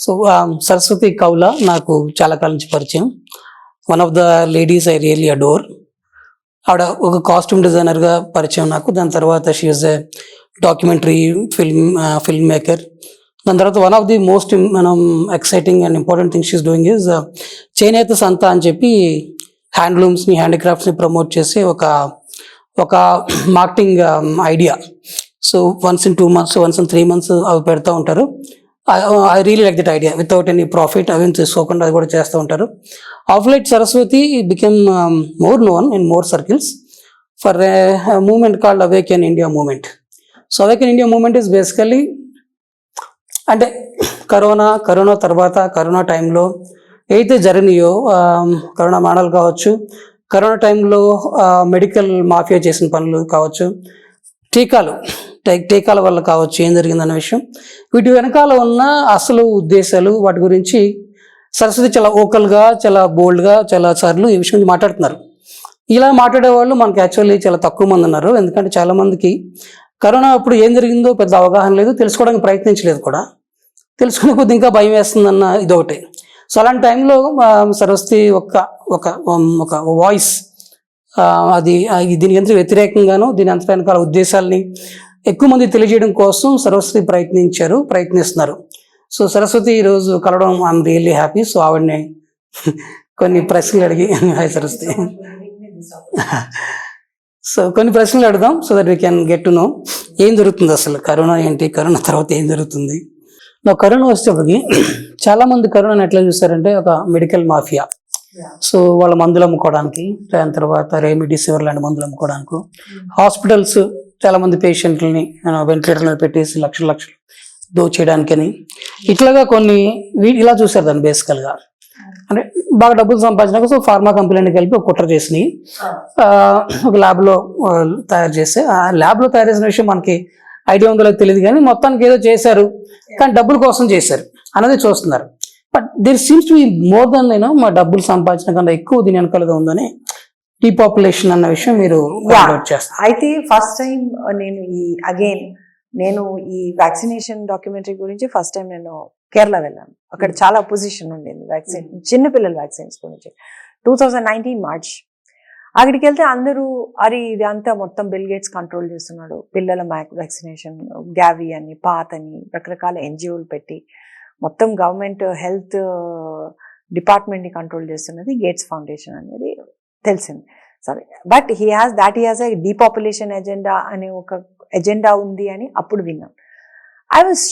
So Saraswati కవula నాకు చాలా కాలం నుంచి పరిచయం. One of the ladies I really adore. ఆవిడ ఒక కాస్ట్యూమ్ డిజైనర్గా పరిచయం నాకు. దాని తర్వాత she is a documentary film maker. దాని తర్వాత one of the most exciting and important thing she is doing is చేనేత సంత అని చెప్పి హ్యాండ్లూమ్స్ని హ్యాండిక్రాఫ్ట్స్ని ప్రమోట్ చేసి ఒక marketing idea. So once in 2 months, once in 3 months అవి పెడతా ఉంటారు. I really like that idea. Without any profit అవి తీసుకోకుండా అది కూడా చేస్తూ ఉంటారు. Of late Saraswati became more known in more circles for a movement called awaken India movement. So awaken India movement is basically అంటే కరోనా తర్వాత కరోనా టైంలో ఏదైతే జరిగినాయో, కరోనా మాటలు కావచ్చు, కరోనా టైంలో మెడికల్ మాఫియా చేసిన పనులు కావచ్చు, టీకాల వల్ల కావచ్చు, ఏం జరిగిందన్న విషయం, వీటి వెనకాల ఉన్న అసలు ఉద్దేశాలు, వాటి గురించి సరస్వతి చాలా ఓకల్గా, చాలా బోల్డ్గా చాలా సార్లు ఈ విషయం మాట్లాడుతున్నారు. ఇలా మాట్లాడే వాళ్ళు మనకి యాక్చువల్లీ చాలా తక్కువ మంది ఉన్నారు. ఎందుకంటే చాలామందికి కరోనా అప్పుడు ఏం జరిగిందో పెద్ద అవగాహన లేదు, తెలుసుకోవడానికి ప్రయత్నించలేదు కూడా. తెలుసుకునే కొద్ది ఇంకా భయం వేస్తుందన్న ఇదొకటి. సో అలాంటి టైంలో సరస్వతి ఒక వాయిస్, అది దీనికి ఎంత వ్యతిరేకంగానో దీని అంత వెనకాల ఉద్దేశాలని ఎక్కువ మంది తెలియజేయడం కోసం సరస్వతి ప్రయత్నిస్తున్నారు. సో సరస్వతి ఈరోజు కలవడం ఐఎమ్ రియల్లీ హ్యాపీ. సో ఆవిడని కొన్ని ప్రశ్నలు అడిగి హాయ్ సరస్వతి. సో కొన్ని ప్రశ్నలు అడుగుదాం so that we can get to know ఏం జరుగుతుంది, అసలు కరోనా ఏంటి, కరోనా తర్వాత ఏం జరుగుతుంది. నా కరోనా వచ్చేప్పటికి చాలామంది కరోనాని ఎట్లా చూస్తారంటే ఒక మెడికల్ మాఫియా. సో వాళ్ళ మందులు అమ్ముకోవడానికి, దాని తర్వాత రెమిడిసివిర్ లాంటి మందులు అమ్ముకోవడానికి, హాస్పిటల్స్ చాలామంది పేషెంట్లని వెంటిలేటర్ మీద పెట్టేసి లక్షలు దోచేయడానికని, ఇట్లాగా కొన్ని ఇలా చూసారు దాన్ని బేసికల్గా. అంటే బాగా డబ్బులు సంపాదించినాక సో ఫార్మా కంపెనీని కలిపి ఒక కుట్ర చేసినాయి, ఒక ల్యాబ్లో తయారు చేస్తే, ఆ ల్యాబ్లో తయారు చేసిన విషయం మనకి ఐడియా ఉందో తెలియదు, కానీ మొత్తానికి ఏదో చేశారు, కానీ డబ్బుల కోసం చేశారు అన్నది చూస్తున్నారు. But there seems to be more than మా డబ్బులు సంపాదించిన కన్నా ఎక్కువ దీని వెనకాలగా ఉందని డీపాపులేషన్ అన్న విషయం మీరు చేస్తారు. అయితే ఫస్ట్ టైం నేను ఈ వ్యాక్సినేషన్ డాక్యుమెంటరీ గురించి ఫస్ట్ టైం నేను కేరళ వెళ్ళాను. అక్కడ చాలా అపోజిషన్ ఉండేది వ్యాక్సిన్, చిన్నపిల్లల వ్యాక్సిన్స్ గురించి. 2019 మార్చ్ అక్కడికి వెళ్తే అందరూ అరే ఇది అంతా మొత్తం బిల్ గేట్స్ కంట్రోల్ చేస్తున్నాడు, పిల్లల వ్యాక్సినేషన్, గ్యావి అని, పాత్ అని రకరకాల ఎన్జిఓలు పెట్టి మొత్తం గవర్నమెంట్ హెల్త్ డిపార్ట్మెంట్ని కంట్రోల్ చేస్తున్నది గేట్స్ ఫౌండేషన్ అనేది తెలిసింది. సరే, but he has a depopulation agenda అనే ఒక ఎజెండా ఉంది అని అప్పుడు విన్నాం. ఐ వాజ్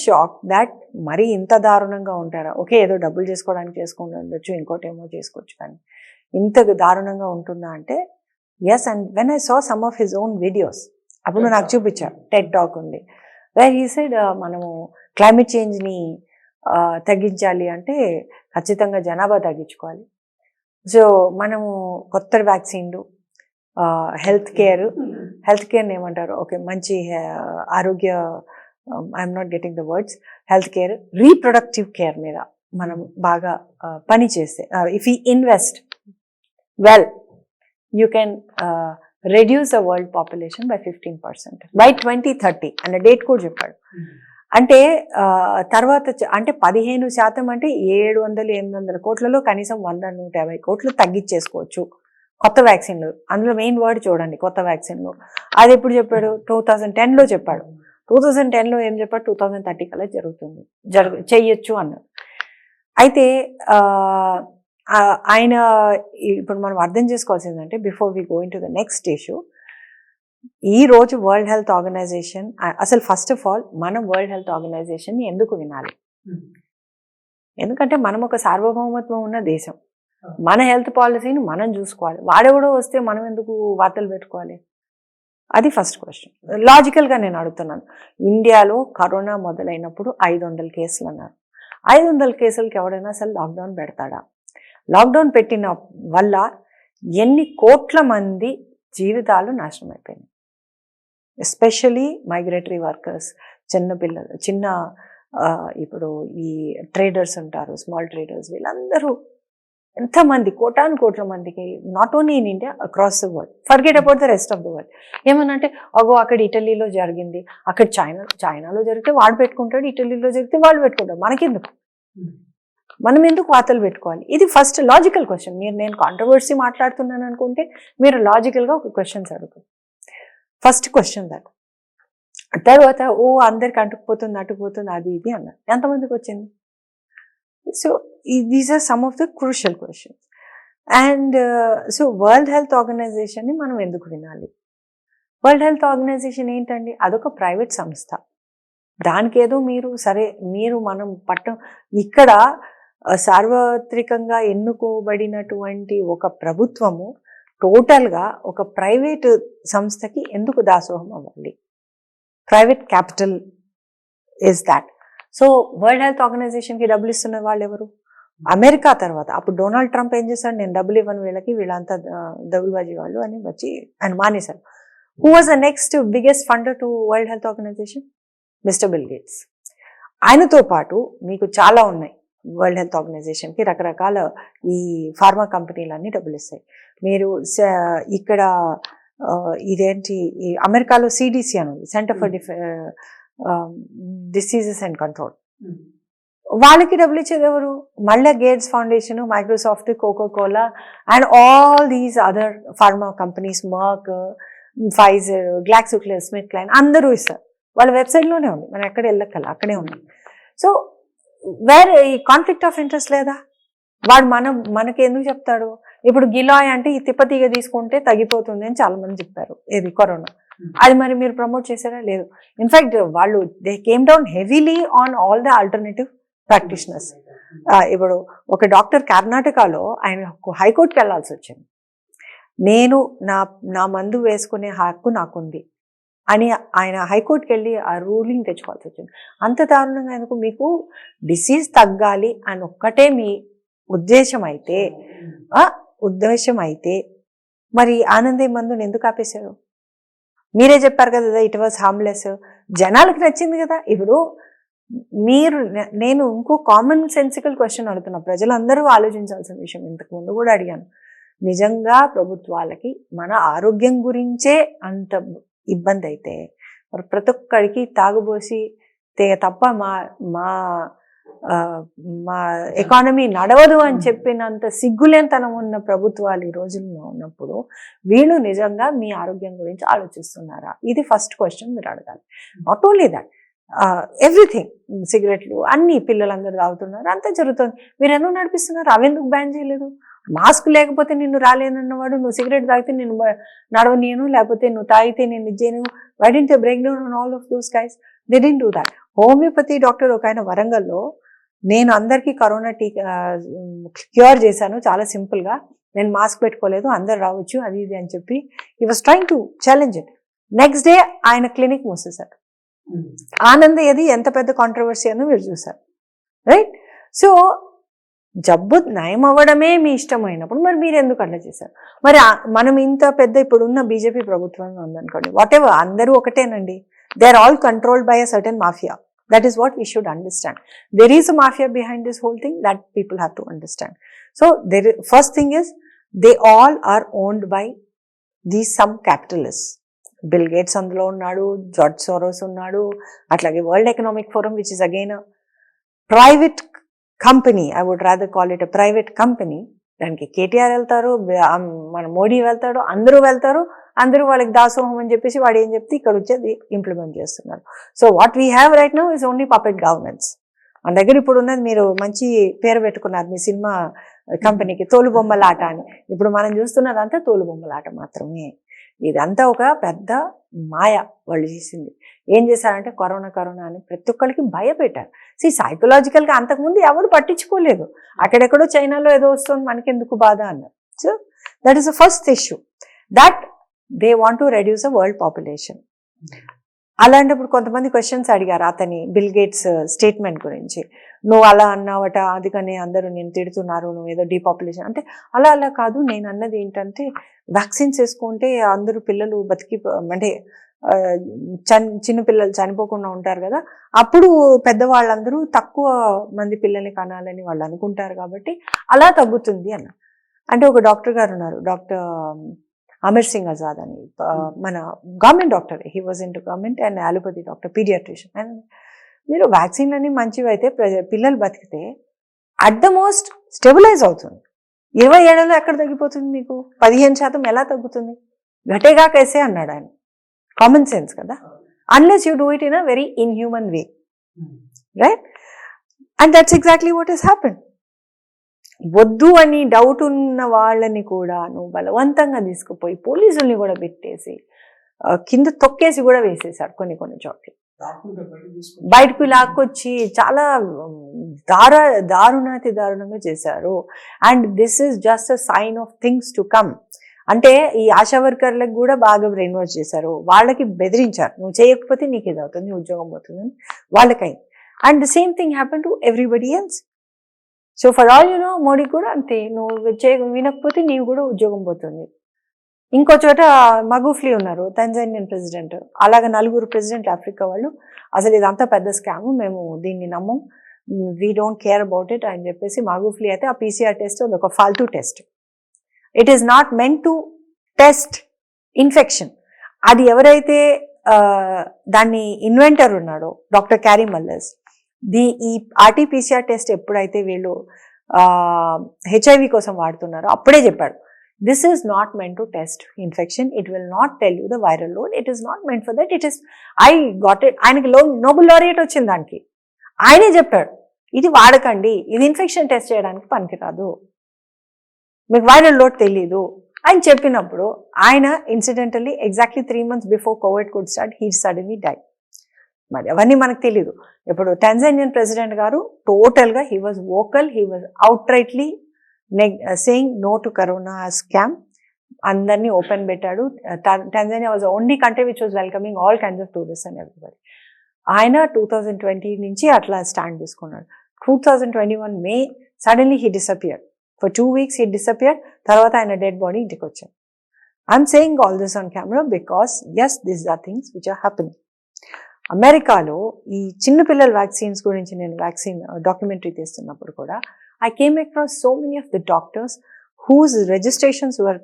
షాక్డ్ దట్ మరీ ఇంత దారుణంగా ఉంటారా? ఓకే, ఏదో డబ్బులు చేసుకోవడానికి చేసుకుని ఉండొచ్చు, ఇంకోటి ఏమో చేసుకోవచ్చు, కానీ ఇంత దారుణంగా ఉంటుందా అంటే yes. And when I saw some of his own videos, అప్పుడు నాకు చూపించారు. టెడ్ టాక్ ఉంది వేర్ హీ సెడ్ మనము క్లైమేట్ చేంజ్ని తగ్గించాలి అంటే ఖచ్చితంగా జనాభా తగ్గించుకోవాలి. సో మనము కొత్త వ్యాక్సిన్లు, హెల్త్ కేర్ని ఏమంటారు, ఓకే మంచి ఆరోగ్య, I'm not getting the words, health care, reproductive care మీద మనం బాగా పని చేస్తే, if you invest well you can reduce the world population by 15% by 2030 అనే డేట్ కూడా చెప్పాడు. అంటే తర్వాత అంటే 15% అంటే 700-800 కోట్లలో కనీసం 100-150 కోట్లు తగ్గించేసుకోవచ్చు కొత్త వ్యాక్సిన్లు. అందులో మెయిన్ వర్డ్ చూడండి, కొత్త వ్యాక్సిన్లు. అది ఎప్పుడు చెప్పాడు? 2010లో చెప్పాడు. 2010లో ఏం చెప్పాడు? 2030 కల్లా చెయ్యొచ్చు అన్నాడు. అయితే ఆయన ఇప్పుడు మనం అర్థం చేసుకోవాల్సిందంటే, before we go into the next issue, ఈ రోజు వరల్డ్ హెల్త్ ఆర్గనైజేషన్, అసలు ఫస్ట్ ఆఫ్ ఆల్ మనం వరల్డ్ హెల్త్ ఆర్గనైజేషన్ ఎందుకు వినాలి? ఎందుకంటే మనం ఒక సార్వభౌమత్వం ఉన్న దేశం, మన హెల్త్ పాలసీని మనం చూసుకోవాలి. వాడెవడో వస్తే మనం ఎందుకు వార్తలు పెట్టుకోవాలి? అది ఫస్ట్ క్వశ్చన్. లాజికల్గా నేను అడుగుతున్నాను. ఇండియాలో కరోనా మొదలైనప్పుడు 500 కేసులు అన్నారు. 500 కేసులకి ఎవడైనా అసలు లాక్డౌన్ పెడతాడా? లాక్డౌన్ పెట్టిన వల్ల ఎన్ని కోట్ల మంది జీవితాలు నాశనం అయిపోయినాయి. ఎస్పెషలీ మైగ్రేటరీ వర్కర్స్, ఇప్పుడు ఈ ట్రేడర్స్ ఉంటారు, స్మాల్ ట్రేడర్స్, వీళ్ళందరూ ఎంతమంది కోటాను కోట్ల మందికి, not only in India, across the world, forget about the rest of the world. ఏమనంటే అగో అక్కడ ఇటలీలో జరిగింది, అక్కడ చైనాలో జరిగితే వాడు పెట్టుకుంటాడు, ఇటలీలో జరిగితే వాళ్ళు పెట్టుకుంటారు, మనకెందుకు, మనం ఎందుకు వార్తలు పెట్టుకోవాలి? ఇది ఫస్ట్ లాజికల్ క్వశ్చన్. నేను కాంట్రవర్సీ మాట్లాడుతున్నాను అనుకుంటే మీరు లాజికల్గా ఒక క్వశ్చన్స్ అడుగుతారు. ఫస్ట్ క్వశ్చన్ దాకా. తర్వాత అందరికి అంటుకుపోతుంది అటుకుపోతుంది అది ఇది అన్నారు. ఎంతమందికి వచ్చింది? So these are some of the crucial questions. And so world health ఆర్గనైజేషన్ని మనం ఎందుకు వినాలి? వరల్డ్ హెల్త్ ఆర్గనైజేషన్ ఏంటండి? అదొక ప్రైవేట్ సంస్థ. దానికి ఏదో మీరు మనం ఇక్కడ సార్వత్రికంగా ఎన్నుకోబడినటువంటి ఒక ప్రభుత్వము టోటల్గా ఒక ప్రైవేట్ సంస్థకి ఎందుకు దాసోహం అవ్వాలి? Private capital is that. So world health ఆర్గనైజేషన్కి డబ్బులు ఇస్తున్న వాళ్ళు ఎవరు? అమెరికా తర్వాత. అప్పుడు డొనాల్డ్ ట్రంప్ ఏం చేశాడు? నేను డబ్బులు ఇవ్వను వీళ్ళకి, వీళ్ళంతా దగులుబాజీ వాళ్ళు అని వచ్చి ఆయన మానేశారు. Who was the next biggest funder to World health Organization? Mister Bill Gates. ఆయనతో పాటు మీకు చాలా ఉన్నాయి. వరల్డ్ హెల్త్ ఆర్గనైజేషన్కి రకరకాల ఈ ఫార్మా కంపెనీలన్నీ డబ్బులు ఇస్తాయి. మీరు ఇక్కడ ఇదేంటి, ఈ అమెరికాలో CDC అని ఉంది, centre for diseases and control. వాళ్ళకి డబ్బులు ఇచ్చేది ఎవరు? మళ్ళీ gates foundation, Microsoft, Coca Cola and all these other pharma companies, మర్క్, Pfizer, GlaxoSmithKline అందరూ ఇస్తారు. వాళ్ళ వెబ్సైట్లోనే ఉంది, మనం ఎక్కడ వెళ్ళక్కల అక్కడే ఉంది. సో వేరే ఈ కాన్ఫ్లిక్ట్ ఆఫ్ ఇంట్రెస్ట్ లేదా? వాడు మనకి ఎందుకు చెప్తాడు? ఇప్పుడు గిలాయ్ అంటే ఈ తిప్పతీగ తీసుకుంటే తగ్గిపోతుంది అని చాలా మంది చెప్పారు, ఇది కరోనా. అది మరి మీరు ప్రమోట్ చేశారా? లేదు. ఇన్ఫ్యాక్ట్ వాళ్ళు they came down heavily on all the alternative practitioners. ఇప్పుడు ఒక డాక్టర్ కర్ణాటకలో ఆయన హైకోర్టుకి వెళ్లాల్సి వచ్చింది. నేను నా మందు వేసుకునే హక్కు నాకుంది అని ఆయన హైకోర్టుకి వెళ్ళి ఆ రూలింగ్ తెచ్చుకోవాల్సి వచ్చింది. అంత దారుణంగా ఎందుకు? మీకు డిసీజ్ తగ్గాలి అని ఒక్కటే మీ ఉద్దేశం అయితే మరి ఆనందే మందుని ఎందుకు ఆపేశారు? మీరే చెప్పారు కదా, ఇట్ వాజ్ హార్మ్లెస్. జనాలకు నచ్చింది కదా. ఇప్పుడు నేను ఇంకో కామన్ సెన్సికల్ క్వశ్చన్ అడుగుతున్నా, ప్రజలందరూ ఆలోచించాల్సిన విషయం, ఇంతకు ముందు కూడా అడిగాను. నిజంగా ప్రభుత్వాలకి మన ఆరోగ్యం గురించే అంత ఇబ్బంది అయితే మరి ప్రతి ఒక్కడికి తాగుబోసి తప్ప మా ఎకానమీ నడవదు అని చెప్పినంత సిగ్గులేనితనం ఉన్న ప్రభుత్వాలు ఈ రోజుల్లో ఉన్నప్పుడు వీళ్ళు నిజంగా మీ ఆరోగ్యం గురించి ఆలోచిస్తున్నారా? ఇది ఫస్ట్ క్వశ్చన్ మీరు అడగాలి. నాట్ ఓన్లీ దాట్, ఎవ్రీథింగ్, సిగరెట్లు అన్ని పిల్లలందరూ తాగుతున్నారు, అంతా జరుగుతుంది. మీరు ఎందుకు నడిపిస్తున్నారు? అవెందుకు బ్యాన్ చేయలేదు? మాస్క్ లేకపోతే నిన్ను రాలేనన్నవాడు నువ్వు సిగరెట్ తాగితే నేను నడవనీయను, లేకపోతే నువ్వు తాగితే నేను ఇచ్చేను. Why didn't you break down on all of those guys? They didn't do that. Homeopathy doctor ఒక ఆయన వరంగల్లో, నేను అందరికీ కరోనా టీకా క్యూర్ చేశాను చాలా సింపుల్గా, నేను మాస్క్ పెట్టుకోలేదు, అందరు రావచ్చు అది ఇది అని చెప్పి he was trying to challenge it. Next day ఆయన క్లినిక్ మూసేశారు. ఆనంద్ ఏది ఎంత పెద్ద కాంట్రవర్సీ అని మీరు చూసారు, రైట్? సో జబ్బు నయం అవ్వడమే మీ ఇష్టమైనప్పుడు మరి మీరు ఎందుకు అట్లా చేశారు? మరి మనం ఇంత పెద్ద ఇప్పుడున్న బీజేపీ ప్రభుత్వం ఉందనుకోండి, వాట్ ఎవర్, అందరూ ఒకటేనండి. They are all controlled by a certain mafia. That is what we should understand. There is a mafia behind this whole thing that people have to understand. So first thing is, they all are owned by these some capitalists. Bill Gates అందులో ఉన్నాడు, George Soros ఉన్నాడు, అట్లాగే world economic forum, which is again a private company. I would rather call it a private company. దానికి కేటీఆర్ వెళ్తారు, మన మోడీ వెళ్తాడు, అందరూ వెళ్తారు, అందరూ వాళ్ళకి దాసోహం అని చెప్పేసి వాడు ఏం చెప్తే ఇక్కడ వచ్చేది ఇంప్లిమెంట్ చేస్తున్నారు. So what we have right now is only puppet governance. మన దగ్గర ఇప్పుడు ఉన్నది, మీరు మంచి పేరు పెట్టుకున్నారు మీ సినిమా కంపెనీకి, తోలుబొమ్మలాట అని. ఇప్పుడు మనం చూస్తున్నదంతా తోలుబొమ్మలాట మాత్రమే. ఇదంతా ఒక పెద్ద మాయ వాళ్ళు చేసింది. ఏం చేశారంటే కరోనా అని ప్రతి ఒక్కరికి భయపెట్టారు. సైకలాజికల్గా అంతకుముందు ఎవరు పట్టించుకోలేదు, అక్కడెక్కడో చైనాలో ఏదో వస్తుంది మనకెందుకు బాధ అన్నారు. So that is the first issue, that they want to reduce the world population. అలాంటప్పుడు కొంతమంది క్వశ్చన్స్ అడిగారు అతని బిల్ గేట్స్ స్టేట్మెంట్ గురించి. నువ్వు అలా అన్నావట, అందుకని అందరూ నేను తిడుతున్నారు, నువ్వు ఏదో డీపాపులేషన్ అంటే. అలా కాదు, నేను అన్నది ఏంటంటే వ్యాక్సిన్స్ వేసుకుంటే అందరూ పిల్లలు అంటే చిన్నపిల్లలు చనిపోకుండా ఉంటారు కదా, అప్పుడు పెద్దవాళ్ళందరూ తక్కువ మంది పిల్లల్ని కనాలని వాళ్ళు అనుకుంటారు కాబట్టి అలా తగ్గుతుంది అన్న. అంటే ఒక డాక్టర్ గారు ఉన్నారు, డాక్టర్ అమర్ సింగ్ ఆజాద్ అని, మన government doctor, he was into government and allopathy doctor, paediatrician. And మీరు వ్యాక్సిన్లన్నీ మంచివి అయితే పిల్లలు బతికితే అట్ ద మోస్ట్ స్టెబిలైజ్ అవుతుంది. 20 ఏళ్లలో ఎక్కడ తగ్గిపోతుంది మీకు? 15% ఎలా తగ్గుతుంది? ఘటేగా కైసే అన్నాడు ఆయన. కామన్ సెన్స్ కదా, unless you do it in a very inhuman way, right? And that's exactly what he's happen. వద్దు అని డౌట్ ఉన్న వాళ్ళని కూడా నువ్వు బలవంతంగా తీసుకుపోయి పోలీసుల్ని కూడా పెట్టేసి కింద తొక్కేసి కూడా వేసేసారు కొన్ని చోట్ల. బయటకు లాక్కొచ్చి చాలా దారుణంగా చేశారు. And this is just a sign of things to come. అంటే ఈ ఆశా వర్కర్లకు కూడా బాగా బ్రెయిన్ వాష్ చేశారు, వాళ్ళకి బెదిరించారు, నువ్వు చేయకపోతే నీకు ఇది అవుతుంది, ఉద్యోగం పోతుందని వాళ్ళకైంది. And the same thing happen to everybody else. So for all you know, Modi కూడా అంతే, నువ్వు వినకపోతే నీవు కూడా ఉద్యోగం పోతుంది. ఇంకో చోట మగూఫ్లీ ఉన్నారు, తంజానియన్ ప్రెసిడెంట్. అలాగే 4 ప్రెసిడెంట్ ఆఫ్రికా వాళ్ళు అసలు ఇదంతా పెద్ద స్కామ్, మేము దీన్ని నమ్మం, we don't care about it అని చెప్పేసి మగూఫ్లీ అయితే ఆ పీసీఆర్ టెస్ట్ ఒక ఫాల్తూ test. It is not meant to test infection. అది ఎవరైతే దాన్ని ఇన్వెంటర్ ఉన్నాడో డాక్టర్ క్యారీ మల్లర్స్, ఈ ఆర్టీపీసీఆర్ టెస్ట్ ఎప్పుడైతే వీళ్ళు హెచ్ఐవి కోసం వాడుతున్నారో అప్పుడే చెప్పాడు, this is not meant to test infection, it will not tell you the viral load, it is not meant for that, it is, I got it. ఆయనకి Nobel laureate వచ్చింది దానికి, ఆయనే చెప్పాడు ఇది వాడకండి, ఇది ఇన్ఫెక్షన్ టెస్ట్ చేయడానికి పనికిరాదు, మీకు వైరల్ లోడ్ తెలీదు అని చెప్పినప్పుడు ఆయన incidentally exactly 3 months before covid could start, he suddenly die. మరి అవన్నీ మనకు తెలీదు. ఇప్పుడు టాంజానియన్ ప్రెసిడెంట్ గారు టోటల్గా he was vocal, he was outrightly saying no to corona scam. అందరినీ ఓపెన్ పెట్టాడు. Tanzania was only country which was welcoming all kinds of tourist and everybody. ఆయన 2020 నుంచి అట్లా స్టాండ్ తీసుకున్నాడు. 2021 May suddenly he disappeared. For 2 weeks he disappeared. తర్వాత ఆయన dead body ఇంటికి వచ్చాడు. I'm saying all this on camera because yes, these are things which are happening. అమెరికాలో ఈ చిన్నపిల్లల వ్యాక్సిన్స్ గురించి నేను వ్యాక్సిన్ డాక్యుమెంటరీ తీస్తున్నప్పుడు కూడా I came across so many of the doctors whose registrations were,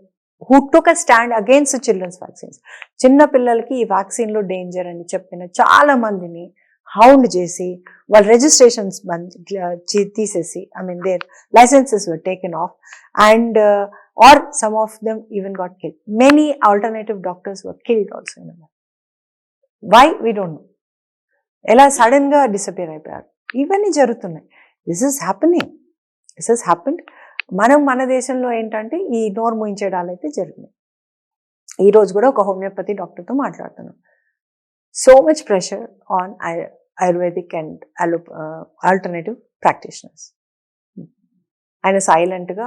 who took a stand against the children's vaccines. చిన్న పిల్లలకి ఈ వ్యాక్సిన్లో danger అని చెప్పిన చాలా మందిని హౌండ్ చేసి వాళ్ళ రిజిస్ట్రేషన్స్ తీసేసి, I mean their licenses were taken off and or some of them even got killed. Many alternative doctors were killed also in America. Why? We don't know. ఎలా సడన్గా డిసపియర్ అయిపోయారు. ఇవన్నీ జరుగుతున్నాయి. This is happening. This has happened. మన దేశంలో ఏంటంటే ఈ నోరు మూయించేయడాలు అయితే జరిగినాయి. ఈరోజు కూడా ఒక హోమియోపతి డాక్టర్తో మాట్లాడుతున్నాం. So much pressure on ayurvedic and alternative practitioners. ఆయన సైలెంట్గా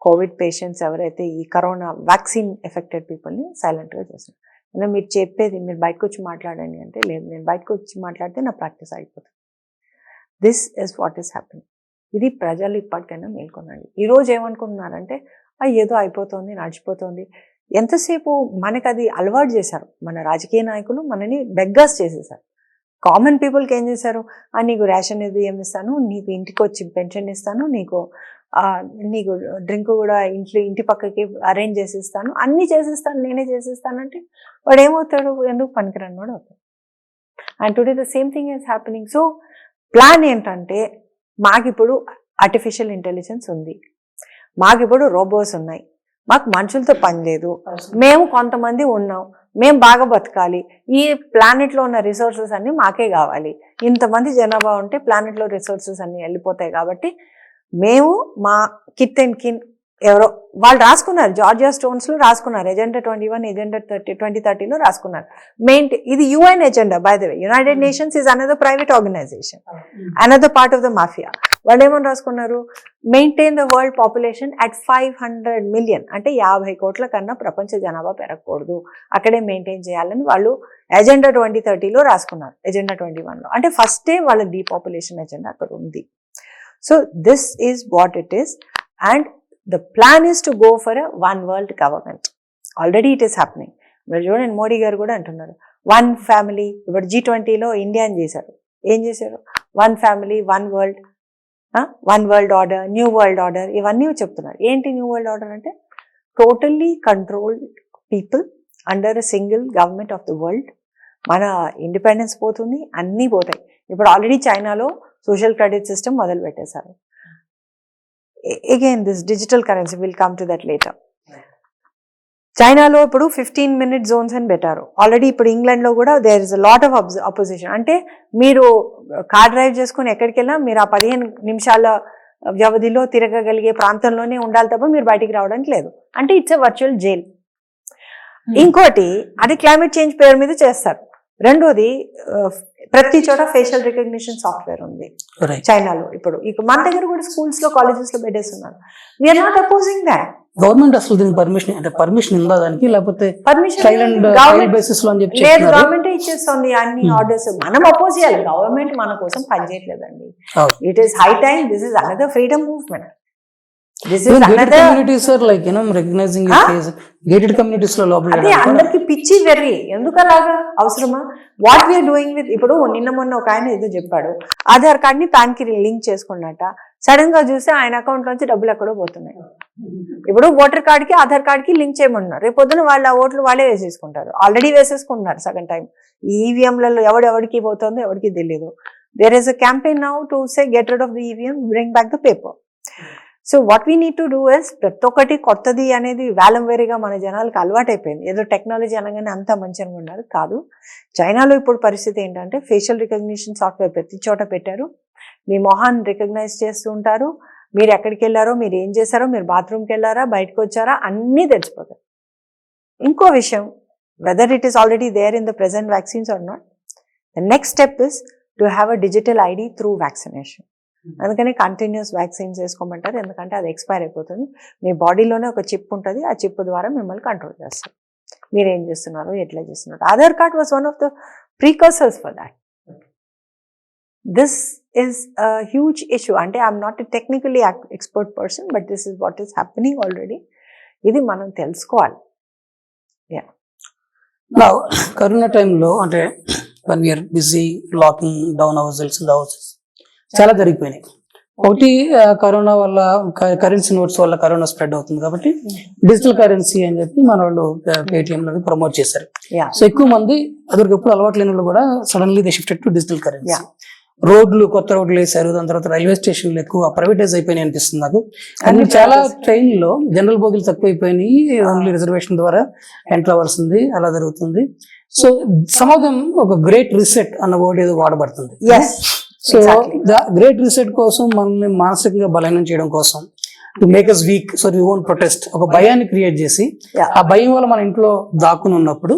కోవిడ్ పేషెంట్స్ ఎవరైతే ఈ కరోనా వ్యాక్సిన్ ఎఫెక్టెడ్ పీపుల్ని సైలెంట్గా చేస్తున్నారు. అంటే మీరు చెప్పేది మీరు బయటకు వచ్చి మాట్లాడండి అంటే, లేదు నేను బయటకు వచ్చి మాట్లాడితే నా ప్రాక్టీస్ అయిపోతుంది. This is what is happening. ఇది ప్రజలు ఇప్పటికైనా మేల్కొనండి. ఈరోజు ఏమనుకుంటున్నారంటే ఏదో అయిపోతుంది, నడిచిపోతుంది. ఎంతసేపు మనకు అది అలవాటు చేశారు మన రాజకీయ నాయకులు, మనని బెగ్గర్స్ చేసేసారు. కామన్ పీపుల్కి ఏం చేశారు, నీకు రేషన్ ఇది ఏమిస్తాను, నీకు ఇంటికి వచ్చి పెన్షన్ ఇస్తాను, నీకు డ్రింక్ కూడా ఇంటి పక్కకి అరేంజ్ చేసిస్తాను, అన్నీ చేసిస్తాను, నేనే చేసిస్తానంటే వాడు ఏమవుతాడు, ఎందుకు పనికిరాని వాడు అవుతాడు. And today the same thing is happening. So plan ఏంటంటే, మాకిప్పుడు ఆర్టిఫిషియల్ ఇంటెలిజెన్స్ ఉంది, మాకిప్పుడు రోబోస్ ఉన్నాయి, మాకు మనుషులతో పని లేదు, మేము కొంతమంది ఉన్నాం, మేము బాగా బతకాలి, ఈ ప్లానెట్లో ఉన్న రిసోర్సెస్ అన్నీ మాకే కావాలి, ఇంతమంది జనాభా ఉంటే ప్లానెట్లో రిసోర్సెస్ అన్నీ వెళ్ళిపోతాయి, కాబట్టి మేము మా కిత్ అండ్ కిన్ ఎవరో వాళ్ళు రాసుకున్నారు, జార్జియా స్టోన్స్లో రాసుకున్నారు, ఎజెండా 21, ఎజెండా 2030లో రాసుకున్నారు. ఇది UN agenda by the way. United Nations is another private organization, another part of the mafia. వాళ్ళు ఏమని రాసుకున్నారు, maintain the world population at 500 million, అంటే 50 కోట్ల కన్నా ప్రపంచ జనాభా పెరగకూడదు, అక్కడే మెయింటైన్ చేయాలని వాళ్ళు ఎజెండా 2030లో రాసుకున్నారు, ఎజెండా 21లో. అంటే ఫస్టే వాళ్ళ డీపాపులేషన్ ఎజెండా అక్కడ ఉంది. So this is what it is. And the plan is to go for a one world government. Already it is happening. మీరు చూడండి, మోడీ గారు కూడా అంటున్నారు వన్ ఫ్యామిలీ. ఇప్పుడు G20లో ఇండియా చేశారు. ఏం చేశారు? One family, one world order, new world order, ఇవన్నీ చెప్తున్నారు. ఏంటి న్యూ వరల్డ్ ఆర్డర్ అంటే? Totally controlled people under a single government of the world. మన ఇండిపెండెన్స్ పోతుంది, అన్నీ పోతాయి. ఇప్పుడు ఆల్రెడీ చైనాలో సోషల్ క్రెడిట్ సిస్టమ్ మొదలు పెట్టేశారు. Again this digital currency, will come to that later. చైనాలో ఇప్పుడు 15-minute zones అని పెట్టారు ఆల్రెడీ. ఇప్పుడు ఇంగ్లాండ్లో కూడా there is a lot of opposition. అంటే మీరు కార్ డ్రైవ్ చేసుకుని ఎక్కడికి వెళ్ళినా మీరు ఆ 15 నిమిషాల వ్యవధిలో తిరగగలిగే ప్రాంతంలోనే ఉండాలి తప్ప మీరు బయటికి రావడానికి లేదు. అంటే ఇట్స్ ఎ వర్చువల్ జైల్. ఇంకోటి, అది క్లైమేట్ చేంజ్ పేరు మీద చేస్తారు. రెండోది, ప్రతి చోట ఫేషియల్ రికగ్నిషన్ సాఫ్ట్వేర్ ఉంది చైనాలో. ఇప్పుడు మన దగ్గర కూడా స్కూల్స్ లో, కాలేజెస్ లో పెట్టేస్తున్నారు. We're not opposing that. Government అసలు దీనికి పర్మిషన్ ఉందా దానికి, లేకపోతే బేసిస్ లో అని చెప్పి లేదు, గవర్నమెంటే ఇచ్చేస్తుంది అన్ని ఆర్డర్స్. మనం అపోజ్ చేయాలి. గవర్నమెంట్ మన కోసం పనిచేయట్లేదండి. It is high time. This is another freedom movement. అదే అందరికి పిచ్చి వెర్రి. ఎందుకు అలాగా అవసరమా? వాట్ వీఆర్ డూయింగ్ విత్, ఇప్పుడు మొన్న ఒక ఆయన ఏదో చెప్పాడు, ఆధార్ కార్డ్ ని పాన్ కి లింక్ చేసుకున్నట్ట. సడన్ గా చూస్తే ఆయన అకౌంట్ నుంచి డబ్బులు ఎక్కడో పోతున్నాయి. ఇప్పుడు ఓటర్ కార్డ్ కి ఆధార్ కార్డ్ కి లింక్ చేయమన్నారు. రేపు పొద్దున వాళ్ళ ఓట్లు వాళ్ళే వేసేసుకుంటారు. ఆల్రెడీ వేసేసుకుంటున్నారు సగం టైం. ఈవీఎంలలో ఎవడెవడికి పోతుందో ఎవరికి తెలియదు. There is a campaign now to say get rid of the EVM, bring back the paper. So what we need to do is, ప్రతి ఒక్కటి కొత్తది అనేది వేలం వేరేగా మన జనాలకు అలవాటైపోయింది. ఏదో టెక్నాలజీ అనగానే అంతా మంచిగా ఉన్నారు కాదు. చైనాలో ఇప్పుడు పరిస్థితి ఏంటంటే ఫేషియల్ రికగ్నిషన్ సాఫ్ట్వేర్ ప్రతి చోట పెట్టారు. మీ మొహాన్ని రికగ్నైజ్ చేస్తూ ఉంటారు. మీరు ఎక్కడికి వెళ్ళారో, మీరు ఏం చేశారో, మీరు బాత్రూమ్కి వెళ్ళారా, బయటకు వచ్చారా, అన్నీ తెలిసిపోతాయి. ఇంకో విషయం, whether it is already there in the present vaccines or not, the next step is to have a digital ID through vaccination. అందుకని కంటిన్యూస్ వ్యాక్సిన్స్ వేసుకోమంటారు. ఎందుకంటే అది ఎక్స్పైర్ అయిపోతుంది. మీ బాడీలోనే ఒక చిప్ ఉంటుంది. ఆ చిప్ ద్వారా మిమ్మల్ని కంట్రోల్ చేస్తారు. మీరు ఏం చేస్తున్నారు, ఎట్లా చేస్తున్నారు. Aadhaar card was one of the precursors for that. This is a huge issue. అంటే I'm not a technically expert person, but this is what is happening already. ఇది మనం తెలుసుకోవాలి. కరోనా టైంలో అంటే when we're busy locking down ourselves in the houses, చాలా జరిగిపోయినాయి. ఒకటి, corona వల్ల కరెన్సీ నోట్స్ వల్ల కరోనా స్ప్రెడ్ అవుతుంది కాబట్టి డిజిటల్ కరెన్సీ అని చెప్పి మన వాళ్ళు పేటిఎం లో ప్రమోట్ చేశారు. సో ఎక్కువ మంది అదొక ఎప్పుడు అలవాటు లేని వాళ్ళు కూడా suddenly they shifted to digital currency. కొత్త రోడ్లు వేశారు. దాని తర్వాత రైల్వే స్టేషన్లు ఎక్కువ ప్రైవేటైజ్ అయిపోయినాయి అనిపిస్తుంది నాకు. కానీ చాలా ట్రైన్ లో జనరల్ బోగిలు తక్కువైపోయినాయి. ఓన్లీ రిజర్వేషన్ ద్వారా ఎంటర్ అవ్వాల్సింది, అలా జరుగుతుంది. సో సమ్ ఆఫ్ దెమ్ ఒక గ్రేట్ రీసెట్ అన్న వర్డ్ ఏదో వాడబడుతుంది. సో గ్రేట్ రీసెట్ కోసం మనల్ని మానసికంగా బలహీనం చేయడం కోసం, to make us weak so we won't protest, ఒక భయాన్ని క్రియేట్ చేసి ఆ భయం వల్ల మన ఇంట్లో దాక్కుని ఉన్నప్పుడు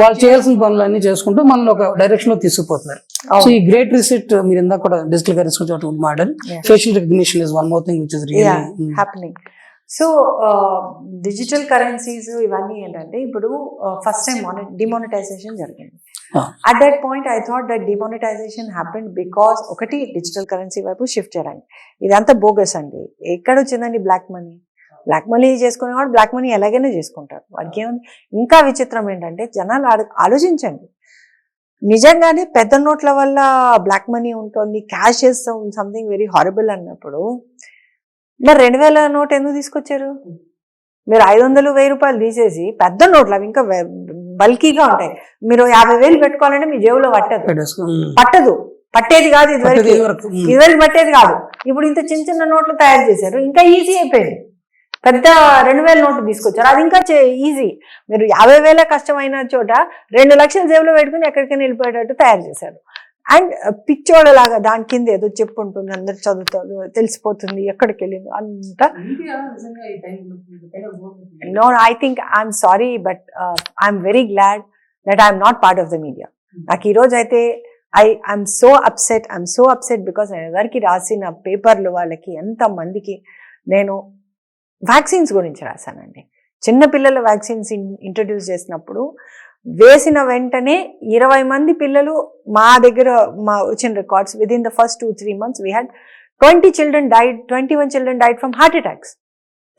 వాళ్ళు చేయాల్సిన పనులన్నీ చేసుకుంటూ మనల్ని ఒక డైరెక్షన్ లో తీసుకుపోతున్నారు. సో ఈ గ్రేట్ రీసెట్ మీరు ఇందాక కూడా డిజిటల్ కరెన్సీ గురించి మాట్లాడారు. Facial recognition is one more thing which is really happening. So digital currencies ఇవన్నీ ఏంటంటే ఇప్పుడు ఫస్ట్ టైం డిమానిటైజేషన్ జరిగింది. At that point I thought that demonetization happened because ఒకటి డిజిటల్ కరెన్సీ వైపు షిఫ్ట్ చేయడానికి. ఇదంతా బోగస్ అండి. ఎక్కడ వచ్చిందండి బ్లాక్ మనీ? బ్లాక్ మనీ చేసుకునేవాడు బ్లాక్ మనీ ఎలాగైనా చేసుకుంటారు. వాడికి ఏముంది? ఇంకా విచిత్రం ఏంటంటే జనాలు ఆలోచించండి, నిజంగానే పెద్ద నోట్ల వల్ల బ్లాక్ మనీ ఉంటుంది, క్యాష్ చేస్తాం సంథింగ్ వెరీ హారబుల్ అన్నప్పుడు మరి 2000 నోట్ ఎందుకు తీసుకొచ్చారు? మీరు 500, 1000 రూపాయలు తీసేసి పెద్ద నోట్లు, అవి ఇంకా బల్కీగా ఉంటాయి. మీరు 50,000 పెట్టుకోవాలంటే మీ జేబులో పట్టేది కాదు. ఇదివరకు పట్టేది కాదు. ఇప్పుడు ఇంత చిన్న చిన్న నోట్లు తయారు చేశారు, ఇంకా ఈజీ అయిపోయింది. పెద్ద 2000 నోట్లు తీసుకొచ్చారు, అది ఇంకా ఈజీ. మీరు 50,000 కష్టమైన చోట 2 లక్షల జేబులో పెట్టుకుని ఎక్కడికైనా వెళ్ళిపోయేటట్టు తయారు చేశారు. అండ్ పిచ్చోళ్ళలాగా దాని కింద ఏదో చెప్పు ఉంటుంది, అందరు చదువుతారు, తెలిసిపోతుంది ఎక్కడికి వెళ్ళింది అంతా. No, I think I'm sorry but I'm very glad that I'm not part of the media. నాకు ఈరోజు అయితే ఐఎమ్ సో అప్సెట్ బికాస్ నేను ఎవరికి రాసిన పేపర్లు వాళ్ళకి ఎంతమందికి నేను వ్యాక్సిన్స్ గురించి రాశానండి. చిన్నపిల్లల వ్యాక్సిన్స్ ఇంట్రడ్యూస్ చేసినప్పుడు వేసిన వెంటనే 20 మంది పిల్లలు మా దగ్గర వచ్చిన records with in the first 2-3 months we had 21 children died from heart attacks.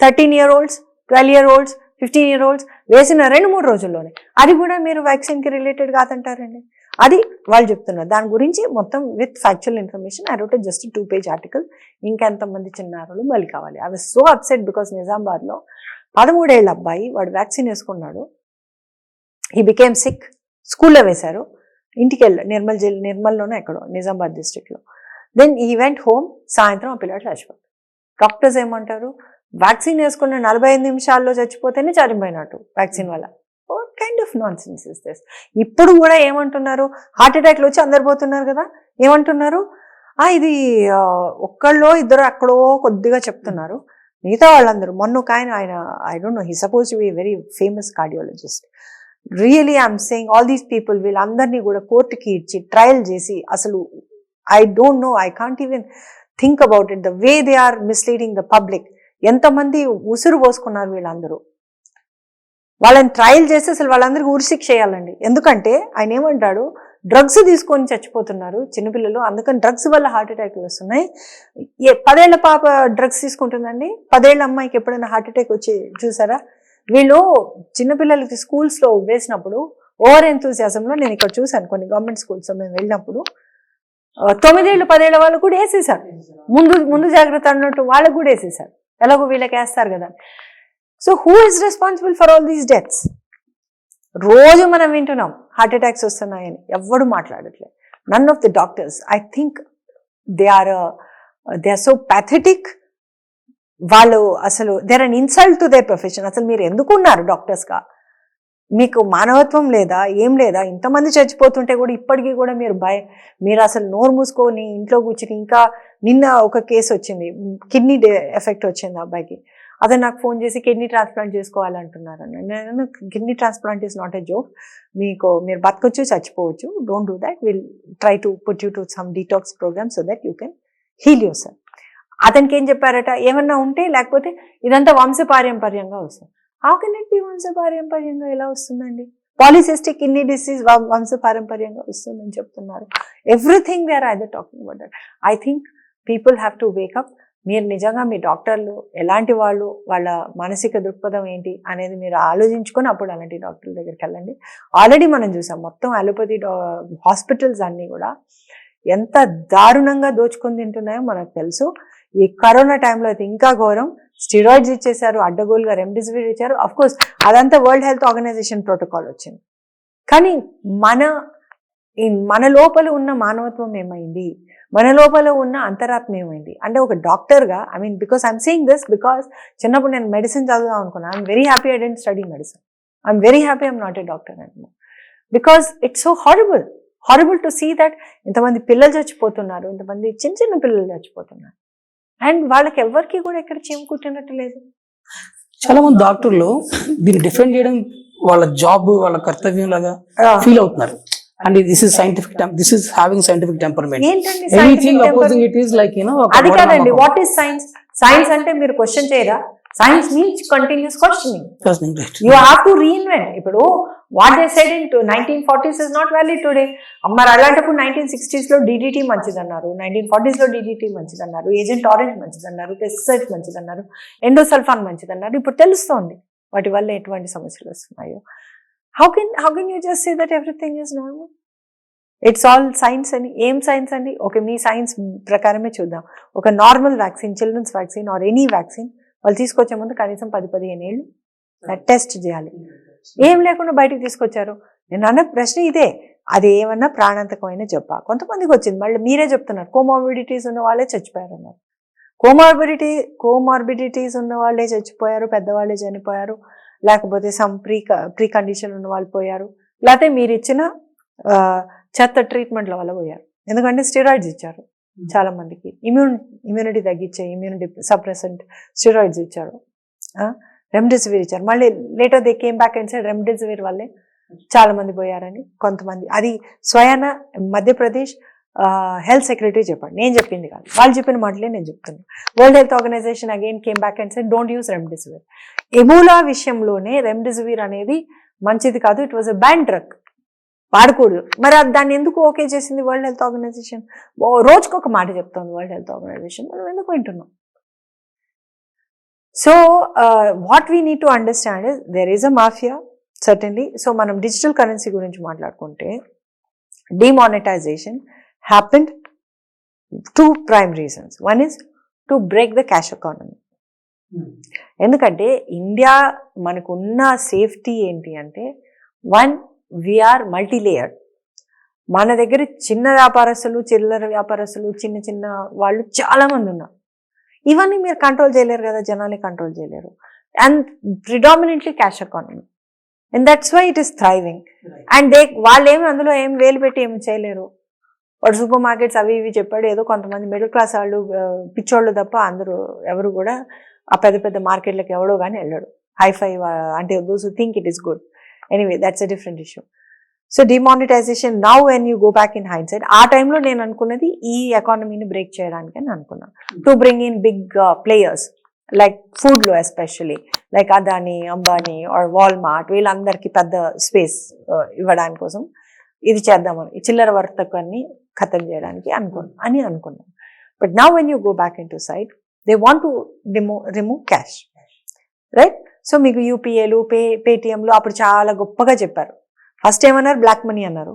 13-year-olds, 12-year-olds, 15-year-olds, వేసిన 2-3 రోజుల్లోనే. అది కూడా మీరు వ్యాక్సిన్కి రిలేటెడ్ కాదంటారండి. అది వాళ్ళు చెప్తున్నారు. దాని గురించి మొత్తం with factual information I wrote just 2-page article. ఇంకెంతమంది చిన్నారులు బలి కావాలి. I was so upset because నిజామాబాద్లో 13 ఏళ్ల అబ్బాయి వాడు వ్యాక్సిన్ వేసుకున్నాడు. He became sick. స్కూల్లో వేశారు. ఇంటికి నిర్మల్లోనే ఎక్కడో నిజామాబాద్ డిస్ట్రిక్ట్లో. దెన్ ఈ వెంట్ హోమ్. సాయంత్రం ఆ పిల్లాడు చచ్చిపోతాడు. డాక్టర్స్ ఏమంటారు, వ్యాక్సిన్ వేసుకున్న 45 నిమిషాల్లో చచ్చిపోతేనే చనిపోయినట్టు వ్యాక్సిన్ వల్ల. What kind of non sense is this? ఇప్పుడు కూడా ఏమంటున్నారు, హార్ట్ అటాక్లు వచ్చి అందరు పోతున్నారు కదా, ఏమంటున్నారు, ఇది ఒక్కళ్ళో ఇద్దరు అక్కడో కొద్దిగా చెప్తున్నారు, మిగతా వాళ్ళందరూ. మొన్న ఒక ఆయన I don't know, he suppose to be very famous cardiologist. Really I'm saying all these people వీళ్ళందరినీ కూడా కోర్టుకి ఇచ్చి ట్రయల్ చేసి, అసలు I don't know, I can't even think about it, the way they are misleading the public. ఎంతమంది ఉసురు పోసుకున్నారు వీళ్ళందరూ. వాళ్ళని ట్రయల్ చేస్తే అసలు వాళ్ళందరికీ ఉరిశిక్ష చేయాలండి. ఎందుకంటే ఆయన ఏమంటాడు, డ్రగ్స్ తీసుకొని చచ్చిపోతున్నారు చిన్నపిల్లలు, అందుకని డ్రగ్స్ వల్ల హార్ట్ అటాక్లు వస్తున్నాయి. 10 ఏళ్ల పాప డ్రగ్స్ తీసుకుంటుందండి, 10 ఏళ్ల అమ్మాయికి ఎప్పుడైనా హార్ట్ అటాక్ వచ్చి చూసారా? వీళ్ళు చిన్నపిల్లలకి స్కూల్స్లో వేసినప్పుడు ఓవర్ ఎంతూసియాజంలో, నేను ఇక్కడ చూశాను కొన్ని గవర్నమెంట్ స్కూల్స్ మేము వెళ్ళినప్పుడు, 9 ఏళ్ళు 10 ఏళ్ల వాళ్ళు కూడా వేసేసారు. ముందు జాగ్రత్త అన్నట్టు వాళ్ళకు కూడా వేసేసారు. ఎలాగో వీళ్ళకి వేస్తారు కదా. So who is responsible for all these deaths? రోజు మనం వింటున్నాం హార్ట్ అటాక్స్ వస్తున్నాయని, ఎవ్వడు మాట్లాడట్లేదు. None of the doctors, I think they are so pathetic. వాళ్ళు అసలు they are an insult to their profession. అసలు మీరు ఎందుకున్నారు డాక్టర్స్గా? మీకు మానవత్వం లేదా, ఏం లేదా? ఇంతమంది చచ్చిపోతుంటే కూడా ఇప్పటికీ కూడా మీరు అసలు నోరు మూసుకొని ఇంట్లో కూర్చుని, ఇంకా నిన్న ఒక కేసు వచ్చింది, కిడ్నీ ఎఫెక్ట్ వచ్చింది అబ్బాయికి. అదే నాకు ఫోన్ చేసి కిడ్నీ ట్రాన్స్ప్లాంట్ చేసుకోవాలంటున్నారు. నేను kidney transplant is not a joke. మీరు బతకొచ్చు, చచ్చిపోవచ్చు. Don't do that. Will try to put you to some detox programme so that you can heal yourself. అతనికి ఏం చెప్పారట, ఏమన్నా ఉంటే లేకపోతే ఇదంతా వంశపారంపర్యంగా వస్తుంది. హౌ కెన్ ఇట్ బి వంశపారంపర్యంగా ఎలా వస్తుందండి? పాలిసిస్టిక్ కిడ్నీ డిసీజ్ వంశపారంపర్యంగా వస్తుందని చెప్తున్నారు. Everything they are either talking about that. I think people have to wake up. మీరు నిజంగా మీ డాక్టర్లు ఎలాంటి వాళ్ళు, వాళ్ళ మానసిక దృక్పథం ఏంటి అనేది మీరు ఆలోచించుకొని అప్పుడు అలాంటి డాక్టర్ల దగ్గరికి వెళ్ళండి. ఆల్రెడీ మనం చూసాం మొత్తం అలోపతి హాస్పిటల్స్ అన్నీ కూడా ఎంత దారుణంగా దోచుకొని తింటున్నాయో మనకు తెలుసు. ఈ కరోనా టైంలో అయితే ఇంకా ఘోరం. స్టిరాయిడ్స్ ఇచ్చేశారు, అడ్డగోలుగా రెమ్డెసివిర్ ఇచ్చారు. అఫ్ కోర్స్ అదంతా వరల్డ్ హెల్త్ ఆర్గనైజేషన్ ప్రోటోకాల్ వచ్చింది. కానీ మన లోపల ఉన్న మానవత్వం ఏమైంది, మన లోపల ఉన్న అంతరాత్మ ఏమైంది అంటే, ఒక డాక్టర్గా I mean, because I'm saying this because చిన్నప్పుడు నేను మెడిసిన్ చదువుదాం అనుకున్నాను. I'm very happy I didn't study medicine. I'm very happy I'm not a doctor అంటున్నాను. Because it's so horrible to see that ఇంతమంది పిల్లలు చచ్చిపోతున్నారు, ఇంతమంది చిన్న చిన్న పిల్లలు చచ్చిపోతున్నారు. అండ్ వాళ్ళకి ఎవరికి కూడా ఎక్కడ చీమ కుట్టినట్టు లేదు. చాలా మంది డాక్టర్లు దీన్ని డిఫెండ్ చేయడం వాళ్ళ జాబ్, వాళ్ళ కర్తవ్యం లాగా ఫీల్ అవుతున్నారు. And this is scientific, this is having scientific temperament. ఏంటండి Anything opposing it is like, అది కాదండి. What is science? సైన్స్ అంటే మీరు క్వశ్చన్ చేయరా? Science means continuous questioning. You have to reinvent. ఇప్పుడు what they said in 1940s is not valid today. మరి అలాంటప్పుడు 1960s లో DDT మంచిదన్నారు, 1940s లో DDT మంచిదన్నారు, ఏజెంట్ ఆరెంజ్ మంచిదన్నారు, పెస్టిసైడ్స్ మంచిదన్నారు, ఎండోసల్ఫాన్ మంచిదన్నారు. ఇప్పుడు తెలుస్తోంది వాటి వల్ల ఎటువంటి సమస్యలు వస్తున్నాయో. How can you just say that everything is normal? It's all science అని. ఏం సైన్స్ అండి? ఓకే, మీ సైన్స్ ప్రకారమే చూద్దాం. ఒక normal vaccine, children's vaccine or any vaccine వాళ్ళు తీసుకొచ్చే ముందు కనీసం 10-15 ఏళ్ళు టెస్ట్ చేయాలి. ఏం లేకుండా బయటకు తీసుకొచ్చారు. నేను అన్న ప్రశ్న ఇదే. అది ఏమన్నా ప్రాణాంతకమైన చెప్పా? కొంతమందికి వచ్చింది, మళ్ళీ మీరే చెప్తున్నారు కోమార్బిడిటీస్ ఉన్న వాళ్ళే చచ్చిపోయారు అన్నారు. కోమార్బిడిటీస్ ఉన్న వాళ్ళే చచ్చిపోయారు, పెద్దవాళ్ళే చనిపోయారు, లేకపోతే సమ్ ప్రీ కండిషన్ ఉన్న వాళ్ళు పోయారు, లేకపోతే మీరు ఇచ్చిన చెత్త ట్రీట్మెంట్ల వల్ల పోయారు. ఎందుకంటే స్టెరాయిడ్స్ ఇచ్చారు చాలా మందికి, ఇమ్యూనిటీ తగ్గించే ఇమ్యూనిటీ సప్రెసెంట్ స్టెరాయిడ్స్ ఇచ్చారు, రెమ్డెసివిర్ ఇచ్చారు. మళ్ళీ later they came back and said remdesivir వల్లే చాలా మంది పోయారని. కొంతమంది అది స్వయాన మధ్యప్రదేశ్ హెల్త్ సెక్రటరీ చెప్పండి, నేను చెప్పింది కాదు, వాళ్ళు చెప్పిన మాటలే నేను చెప్తున్నాను. World health Organization again came back and said don't use remdesivir. Ebola విషయంలోనే రెమ్డెసివిర్ అనేది మంచిది కాదు, it was a ban drug, వాడకూడదు. మరి దాన్ని ఎందుకు ఓకే చేసింది వరల్డ్ హెల్త్ ఆర్గనైజేషన్? రోజుకొక మాట చెప్తోంది వరల్డ్ హెల్త్ ఆర్గనైజేషన్, మనం ఎందుకు వింటున్నాం? So what we need to understand is there is a mafia, certainly. So మనం digital currency గురించి మాట్లాడుకుంటే demonetization happened two prime reasons. One is to break the cash economy. ఎందుకంటే ఇండియా మనకున్న safety ఏంటి అంటే, వన్, వీఆర్ మల్టీ లేయర్డ్. మన దగ్గర చిన్న వ్యాపారస్తులు, చిల్లర వ్యాపారస్తులు, చిన్న చిన్న వాళ్ళు చాలా మంది ఉన్నారు. ఇవన్నీ మీరు కంట్రోల్ చేయలేరు కదా, జనాన్ని కంట్రోల్ చేయలేరు. And predominantly cash economy, and that's why it is thriving. And వాళ్ళు ఏమి అందులో ఏం వేలు పెట్టి ఏమి చేయలేరు. వాడు సూపర్ మార్కెట్స్ అవి ఇవి చెప్పాడు, ఏదో కొంతమంది మిడిల్ క్లాస్ వాళ్ళు పిచ్చోళ్ళు తప్ప అందరూ ఎవరు కూడా ఆ పెద్ద పెద్ద మార్కెట్లకు ఎవడో కానీ వెళ్ళాడు. హైఫై అంటే those who think it is good. Anyway that's a different issue. So demonetization now when you go back in hindsight, ఆ టైంలో నేను అనుకున్నది ఈ ఎకానమీని బ్రేక్ చేయడానికి అని అనుకున్నాను. To bring in big players like ఫుడ్లో especially like Adani, Ambani or Walmart, వీళ్ళందరికీ పెద్ద స్పేస్ ఇవ్వడానికి కోసం ఇది చేద్దామని, ఈ చిల్లర వర్తకాన్ని ఖతం చేయడానికి అనుకున్నాను. But now when you go back in to side, they want to remove cash, right? So మీకు యూపీఏలు, పేటిఎంలు అప్పుడు చాలా గొప్పగా చెప్పారు. ఫస్ట్ ఏమన్నారు, బ్లాక్ మనీ అన్నారు.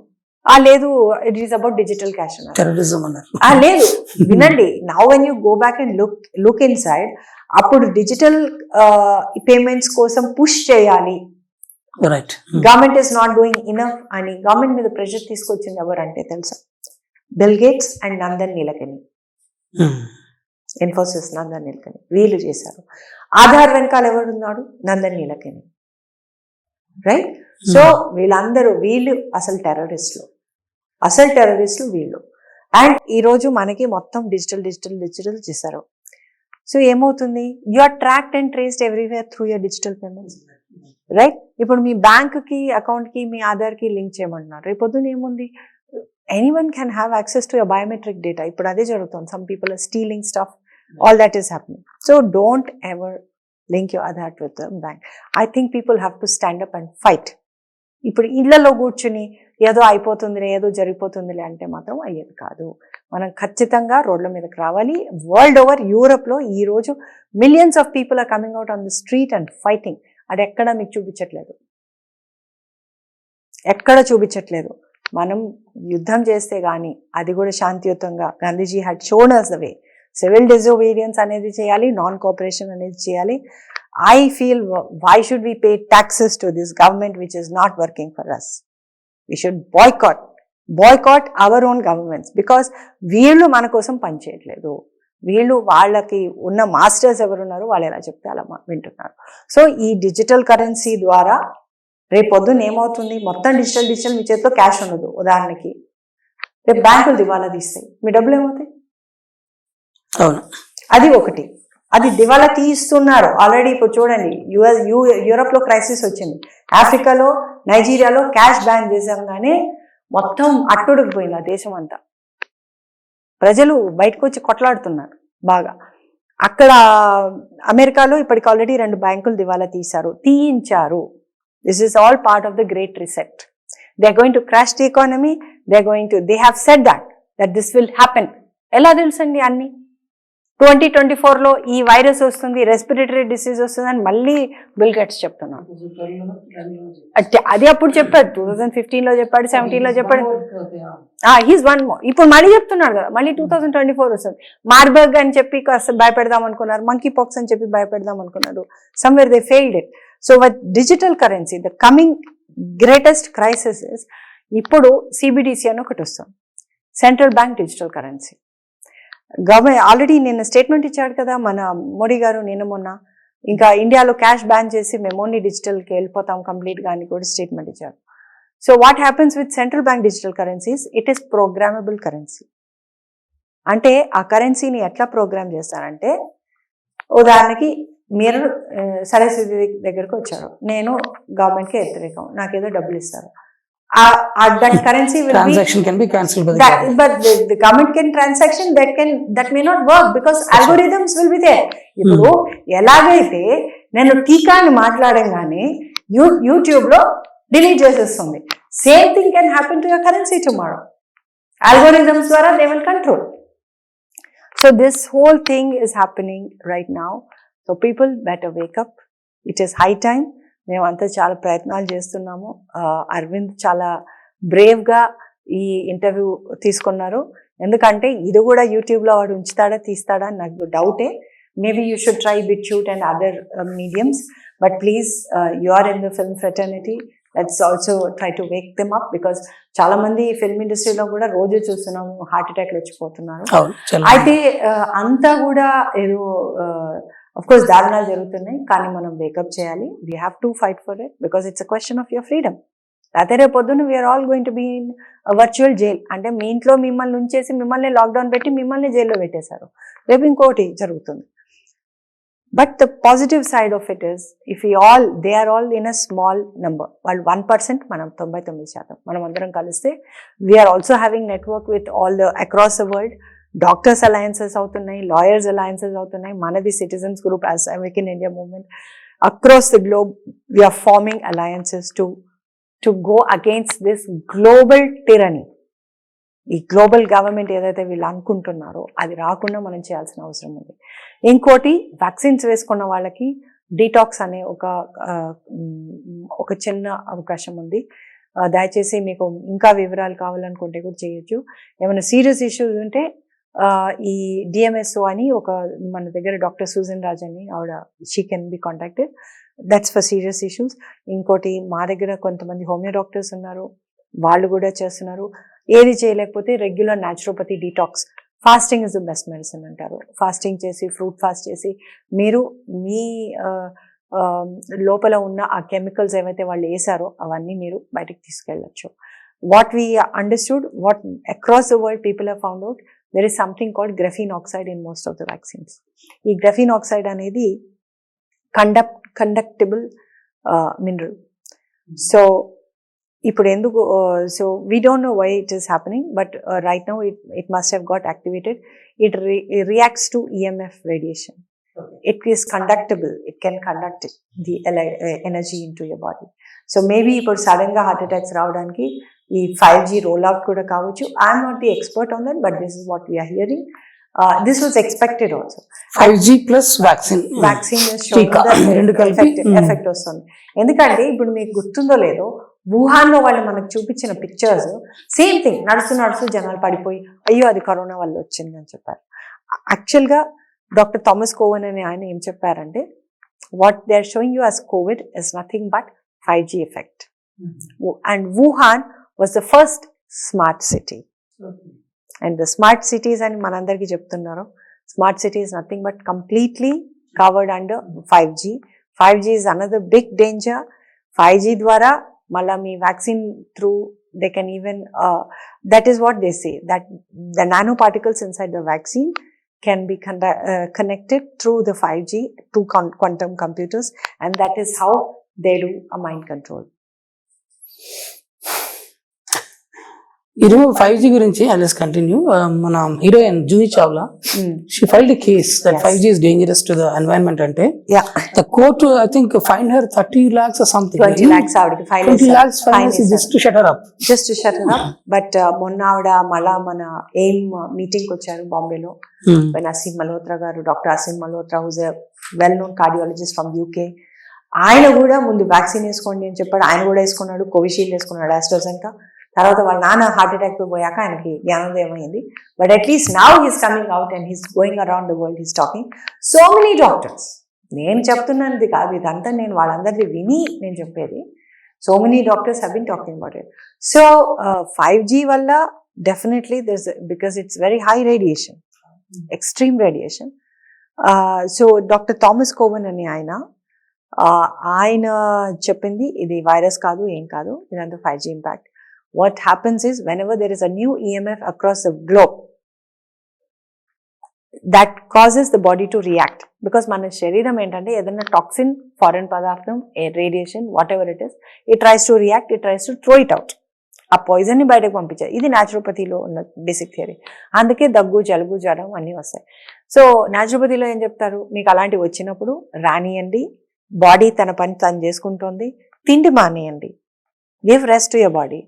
లేదు, it is about digital cash అన్నారు. టెర్రరిజం అన్నారు. లేదు, వినండి. Now when you go back and look inside, అప్పుడు డిజిటల్ పేమెంట్స్ కోసం పుష్ చేయాలి, right, government is not doing enough అని గవర్నమెంట్ మీద ప్రెషర్ తీసుకొచ్చింది ఎవరంటే తెలుసా? Bill Gates and Nandan Nilekani, Infosys Nandan Nilekani, వీళ్ళు చేశారు. ఆధార్ వెనకాల ఎవరున్నాడు? నందన్ నీలకని, రైట్? సో వీళ్ళు అసలు టెర్రరిస్టులు వీళ్ళు. అండ్ ఈరోజు మనకి మొత్తం డిజిటల్ చేశారు. సో ఏమవుతుంది, you are tracked and traced everywhere through your digital payments, right? ఇప్పుడు మీ బ్యాంక్కి అకౌంట్కి మీ ఆధార్కి లింక్ చేయమంటున్నారు. రేపొద్దున ఏముంది, anyone can have access to your biometric data. ఇప్పుడు అదే జరుగుతుంది. Some people are stealing stuff, all that is happening. So don't ever link your Aadhaar with the bank. I think people have to stand up and fight. ఇప్పుడు ఇళ్లలో కూర్చుని ఏదో అయిపోతుందిలే, ఏదో జరిగిపోతుందిలే అంటే మాత్రం అయ్యేది కాదు. మనం ఖచ్చితంగా రోడ్ల మీదకి రావాలి. వరల్డ్ ఓవర్, యూరోప్లో ఈరోజు millions of people are coming out on the street and fighting. అది ఎక్కడా మీకు చూపించట్లేదు. మనం యుద్ధం చేస్తే కానీ, అది కూడా శాంతియుతంగా, Gandhiji had shown us the way. Civil disobedience అనేది చేయాలి, నాన్ కోఆపరేషన్ అనేది చేయాలి. I feel, why should we pay taxes to this government which is not working for us? We should boycott our own governments, because వీళ్ళు మన కోసం పనిచేయట్లేదు. వీళ్ళు వాళ్ళకి ఉన్న మాస్టర్స్ ఎవరున్నారు, వాళ్ళు ఎలా చెప్తే అలా వింటున్నారు. సో ఈ డిజిటల్ కరెన్సీ ద్వారా రేపొద్దున ఏమవుతుంది, మొత్తం డిజిటల్ మీ చేతిలో క్యాష్ ఉండదు. ఉదాహరణకి రేపు బ్యాంకులు దివాలా తీస్తాయి, మీ డబ్బులు ఏమవుతాయి? అది ఒకటి. అది దివాలా తీస్తున్నారు ఆల్రెడీ. ఇప్పుడు చూడండి, యూరోప్ లో క్రైసిస్ వచ్చింది, ఆఫ్రికాలో, నైజీరియాలో క్యాష్ బ్యాన్ చేసాగానే మొత్తం అట్టుడికి పోయింది ఆ దేశం అంతా. ప్రజలు బయటకు వచ్చి కొట్లాడుతున్నారు బాగా. అక్కడ అమెరికాలో ఇప్పటికి ఆల్రెడీ 2 బ్యాంకులు దివాలా తీయించారు. This is all part of the great reset. They are going to crash the economy. They have said that this will happen. ఎలా తెలుసండి? అన్ని 2024లో ఈ వైరస్ వస్తుంది, రెస్పిరేటరీ డిసీజ్ వస్తుంది అని మళ్ళీ బిల్ గేట్స్ చెప్తున్నాడు. అది అప్పుడు చెప్పాడు, 2015లో చెప్పాడు, 17లో చెప్పాడు. He's one more. ఇప్పుడు మళ్ళీ చెప్తున్నాడు కదా, మళ్ళీ 2024 వస్తుంది. మార్బర్గ్ అని చెప్పి కాస్త భయపెడదాం అనుకున్నారు, మంకీ పాక్స్ అని చెప్పి భయపెడదాం అనుకున్నారు. Somewhere they failed it. So with digital currency the coming greatest crisis is, ఇప్పుడు సిబిడిసి అని ఒకటి వస్తుంది, central bank digital currency. Government already నిన్న స్టేట్మెంట్ ఇచ్చాడు కదా మన మోడీ గారు, నిన్న మొన్న. ఇంకా ఇండియాలో క్యాష్ బ్యాన్ చేసి మేము ఓన్లీ డిజిటల్కి వెళ్ళిపోతాం కంప్లీట్గా అని కూడా స్టేట్మెంట్ ఇచ్చారు. So what happens with central bank digital currencies, it is programmable currency. అంటే ఆ కరెన్సీని ఎట్లా ప్రోగ్రామ్ చేస్తారంటే, ఉదాహరణకి మీరు సరస్వతి దగ్గరకు వచ్చారు, నేను గవర్నమెంట్కి వ్యతిరేకం, నాకేదో డబ్బులు ఇస్తారు. That currency will transaction can be cancelled by the government. But the government can transaction that may not work because algorithms will be there. ఇప్పుడు ఎలాగైతే నేను టీకా అని మాట్లాడంగానే యూట్యూబ్ లో డిలీట్ చేసేస్తుంది, same thing can happen to your currency tomorrow. Algorithms ద్వారా they will control. So this whole thing is happening right now. So people better wake up, it is high time. మేమంతా చాలా ప్రయత్నాలు చేస్తున్నాము. అరవింద్ చాలా బ్రేవ్గా ఈ ఇంటర్వ్యూ తీసుకున్నారు. ఎందుకంటే ఇది కూడా యూట్యూబ్లో వాడు ఉంచుతాడా తీస్తాడా అని నాకు డౌటే. Maybe you should try BitChute and other mediums, but please you are in the film fraternity, let's also try to wake them up. Because చాలా మంది ఫిల్మ్ ఇండస్ట్రీలో కూడా రోజు చూస్తున్నాము హార్ట్ అటాక్లు వచ్చిపోతున్నారు. అయితే అంతా కూడా ఏదో of course దారుణాలు జరుగుతున్నాయి, కానీ మనం వేకప్ చేయాలి. We have to fight for it because it's a question of your freedom. అయితే రేపు పొద్దున్న we're all going to be in virtual jail. అంటే మీ ఇంట్లో మిమ్మల్ని ఉంచేసి మిమ్మల్ని లాక్డౌన్ పెట్టి మిమ్మల్ని జైల్లో పెట్టేశారు, రేపు ఇంకోటి జరుగుతుంది. But the positive side of it is, if they are all in a small number, వాళ్ళు 1%, మనం 99%, మనం అందరం కలిస్తే we're also having network with all the across the world. Doctors alliances అవుతున్నాయి, లాయర్స్ అలయన్సెస్ అవుతున్నాయి, మనది citizens group as make in India movement across the globe we're forming alliances to go against this global tyranny. ఈ global government ఏదైతే వీళ్ళు అనుకుంటున్నారో అది రాకుండా మనం చేయాల్సిన అవసరం ఉంది. ఇంకోటి, వ్యాక్సిన్స్ వేసుకున్న వాళ్ళకి డీటాక్స్ అనే ఒక చిన్న అవకాశం ఉంది. దయచేసి మీకు ఇంకా వివరాలు కావాలనుకుంటే కూడా చేయొచ్చు. ఏమైనా సీరియస్ ఇష్యూస్ ఉంటే ఈ DMSO అని మన దగ్గర డాక్టర్ సూజన్ రాజ్ అని ఆవిడ, she can be contacted, that's for serious issues. ఇంకోటి, మా దగ్గర కొంతమంది హోమియో డాక్టర్స్ ఉన్నారు, వాళ్ళు కూడా చేస్తున్నారు. ఏది చేయలేకపోతే regular naturopathy detox, fasting is the best medicine అంటారు. ఫాస్టింగ్ చేసి, ఫ్రూట్ ఫాస్ట్ చేసి, మీరు మీ లోపల ఉన్న ఆ కెమికల్స్ ఏవైతే వాళ్ళు వేసారో అవన్నీ మీరు బయటకు తీసుకెళ్ళచ్చు. What we understood, what across the world people have found out, there is something called graphene oxide in most of the vaccines. ఈ graphene oxide అనేది conductible mineral. So ఇప్పుడు ఎందుకు, so we don't know why it is happening, but right now it must have got activated. It reacts to EMF radiation. It is conductible, it can conduct the energy into your body. So maybe ఇప్పుడు sudden గా heart attacks రావడానికి ఈ 5G rollout కూడా కావచ్చు. I'm not the expert on that, but this is what we're hearing. This was expected also. 5G plus vaccine effect వస్తుంది. ఎందుకంటే ఇప్పుడు మీకు గుర్తుందో లేదో, వుహాన్లో వాళ్ళు మనకు చూపించిన పిక్చర్స్ సేమ్ థింగ్, నడుస్తూ జనాలు పడిపోయి అయ్యో అది కరోనా వల్ల వచ్చింది అని చెప్పారు. యాక్చువల్గా డాక్టర్ థామస్ కోవన్ అనే ఆయన ఏం చెప్పారంటే, what they are showing you as Covid is nothing but 5G effect. And Wuhan was the first smart city. And the smart cities అని మనందరికీ చెప్తున్నారు. Smart city is nothing but completely covered under 5G. 5G is another big danger. 5G ద్వారా మళ్ళా మీ vaccine through they can even that is what they say, that the nanoparticles inside the vaccine can be connected through the 5G to quantum computers, and that is how they do a mind control. You know 5G గురించి, I'll just continue. మన heroine Juhi Chawla, she filed a case that 5G is dangerous to the environment అంటే, the court I think fined her 30 lakhs or something. 20 lakhs ఆవిడకి fine 20 lakhs fine just to shut her up. But మొన్న ఆవిడ మళ్ళా మన aim meeting వచ్చారు బాంబేలో. Aseem Malhotra garu, doctor Aseem Malhotra, who's a well known cardiologist from UK. ఆయన కూడా ముందు వ్యాక్సిన్ వేసుకోండి అని చెప్పాడు. ఆయన కూడా వేసుకున్నాడు, కోవిషీల్డ్ వేసుకున్నాడు, ఆస్ట్రాజెనెకా. తర్వాత వాళ్ళ నాన్న హార్ట్ అటాక్ తో పోయాక ఆయనకి జ్ఞానోదయం అయింది. But at least now he's coming out and he's going around the world, he's talking. So many doctors, నేను చెప్తున్నది కాదు ఇదంతా, నేను వాళ్ళందరిది విని నేను చెప్పేది. So many doctors have been talking about it. So 5G వల్ల definitely because it's very high radiation, extreme radiation. So doctor Thomas Cowan అని ఆయన చెప్పింది, ఇది వైరస్ కాదు, ఏం కాదు, ఇదంతా 5G impact. What happens is, whenever there is a new EMF across the globe, that causes the body to react. Because మన శరీరం ఏంటంటే, ఏదైనా టాక్సిన్, ఫారెన్ పదార్థం, radiation, what ever it is, it tries to react, it tries to throw it out. ఆ పాయిజన్ని బయటకు పంపించారు. ఇది న్యాచురోపతిలో ఉన్న బేసిక్ థియరీ. అందుకే దగ్గు, జలుబు, జ్వరం అన్నీ వస్తాయి. సో న్యాచురోపతిలో ఏం చెప్తారు, మీకు అలాంటివి వచ్చినప్పుడు రానియండి, బాడీ తన పని తను చేసుకుంటుంది, తిండి మానేయండి, give rest to your body.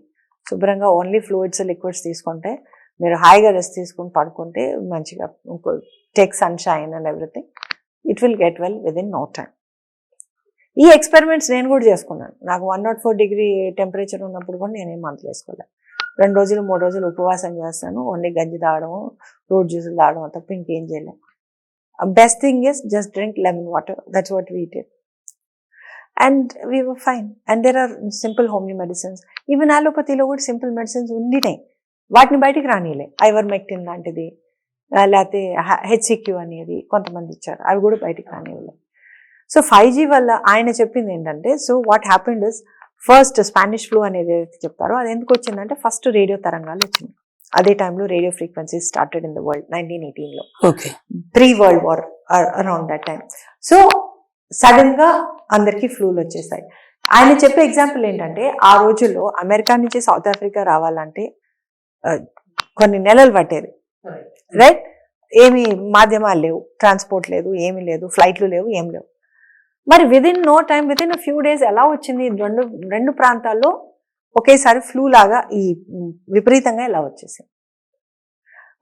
శుభ్రంగా ఓన్లీ ఫ్లూయిడ్స్, లిక్విడ్స్ తీసుకుంటే, మీరు హాయిగా రెస్ట్ తీసుకుని పడుకుంటే మంచిగా, take sunshine and everything, it will get well within no time. ఈ ఎక్స్పెరిమెంట్స్ నేను కూడా చేసుకున్నాను. నాకు 104 డిగ్రీ టెంపరేచర్ ఉన్నప్పుడు కూడా నేనేం మందులు వేసుకోలేదు. 2 రోజులు 3 రోజులు ఉపవాసం చేస్తాను, ఓన్లీ గంజి తాగడం, ఫ్రూట్ జ్యూసులు తాగడం తప్ప ఇంకేం చేయలేము. Best thing is just drink lemon water, that's what we did and we were fine. And there are simple homeo medicines, even అలోపతిలో కూడా సింపుల్ మెడిసిన్స్ ఉండినాయి, వాటిని బయటికి రానిలే. ఐవర్మెక్టిన్ లాంటిది లేకపోతే హెచ్సిక్యూ అనేది కొంతమంది ఇచ్చారు, అవి కూడా బయటికి రానివ్వలేదు. సో 5G వల్ల ఆయన చెప్పింది ఏంటంటే, so what happened is first Spanish flu అనేది ఏదైతే చెప్తారో అది ఎందుకు వచ్చిందంటే ఫస్ట్ రేడియో తరంగాలు వచ్చింది. అదే టైంలో radio frequencies started in the world 1918లో, pre world war around that time. So sudden గా అందరికీ ఫ్లూలు వచ్చేసాయి. ఆయన చెప్పే ఎగ్జాంపుల్ ఏంటంటే, ఆ రోజుల్లో అమెరికా నుంచి సౌత్ ఆఫ్రికా రావాలంటే కొన్ని నెలలు పట్టేది, రైట్? ఏమి మాధ్యమాలు లేవు, ట్రాన్స్పోర్ట్ లేదు, ఏమీ లేదు, ఫ్లైట్లు లేవు, ఏం లేవు. మరి within no time, within few days ఎలా వచ్చింది? రెండు ప్రాంతాల్లో ఒకేసారి ఫ్లూ లాగా ఈ విపరీతంగా ఎలా వచ్చేసింది.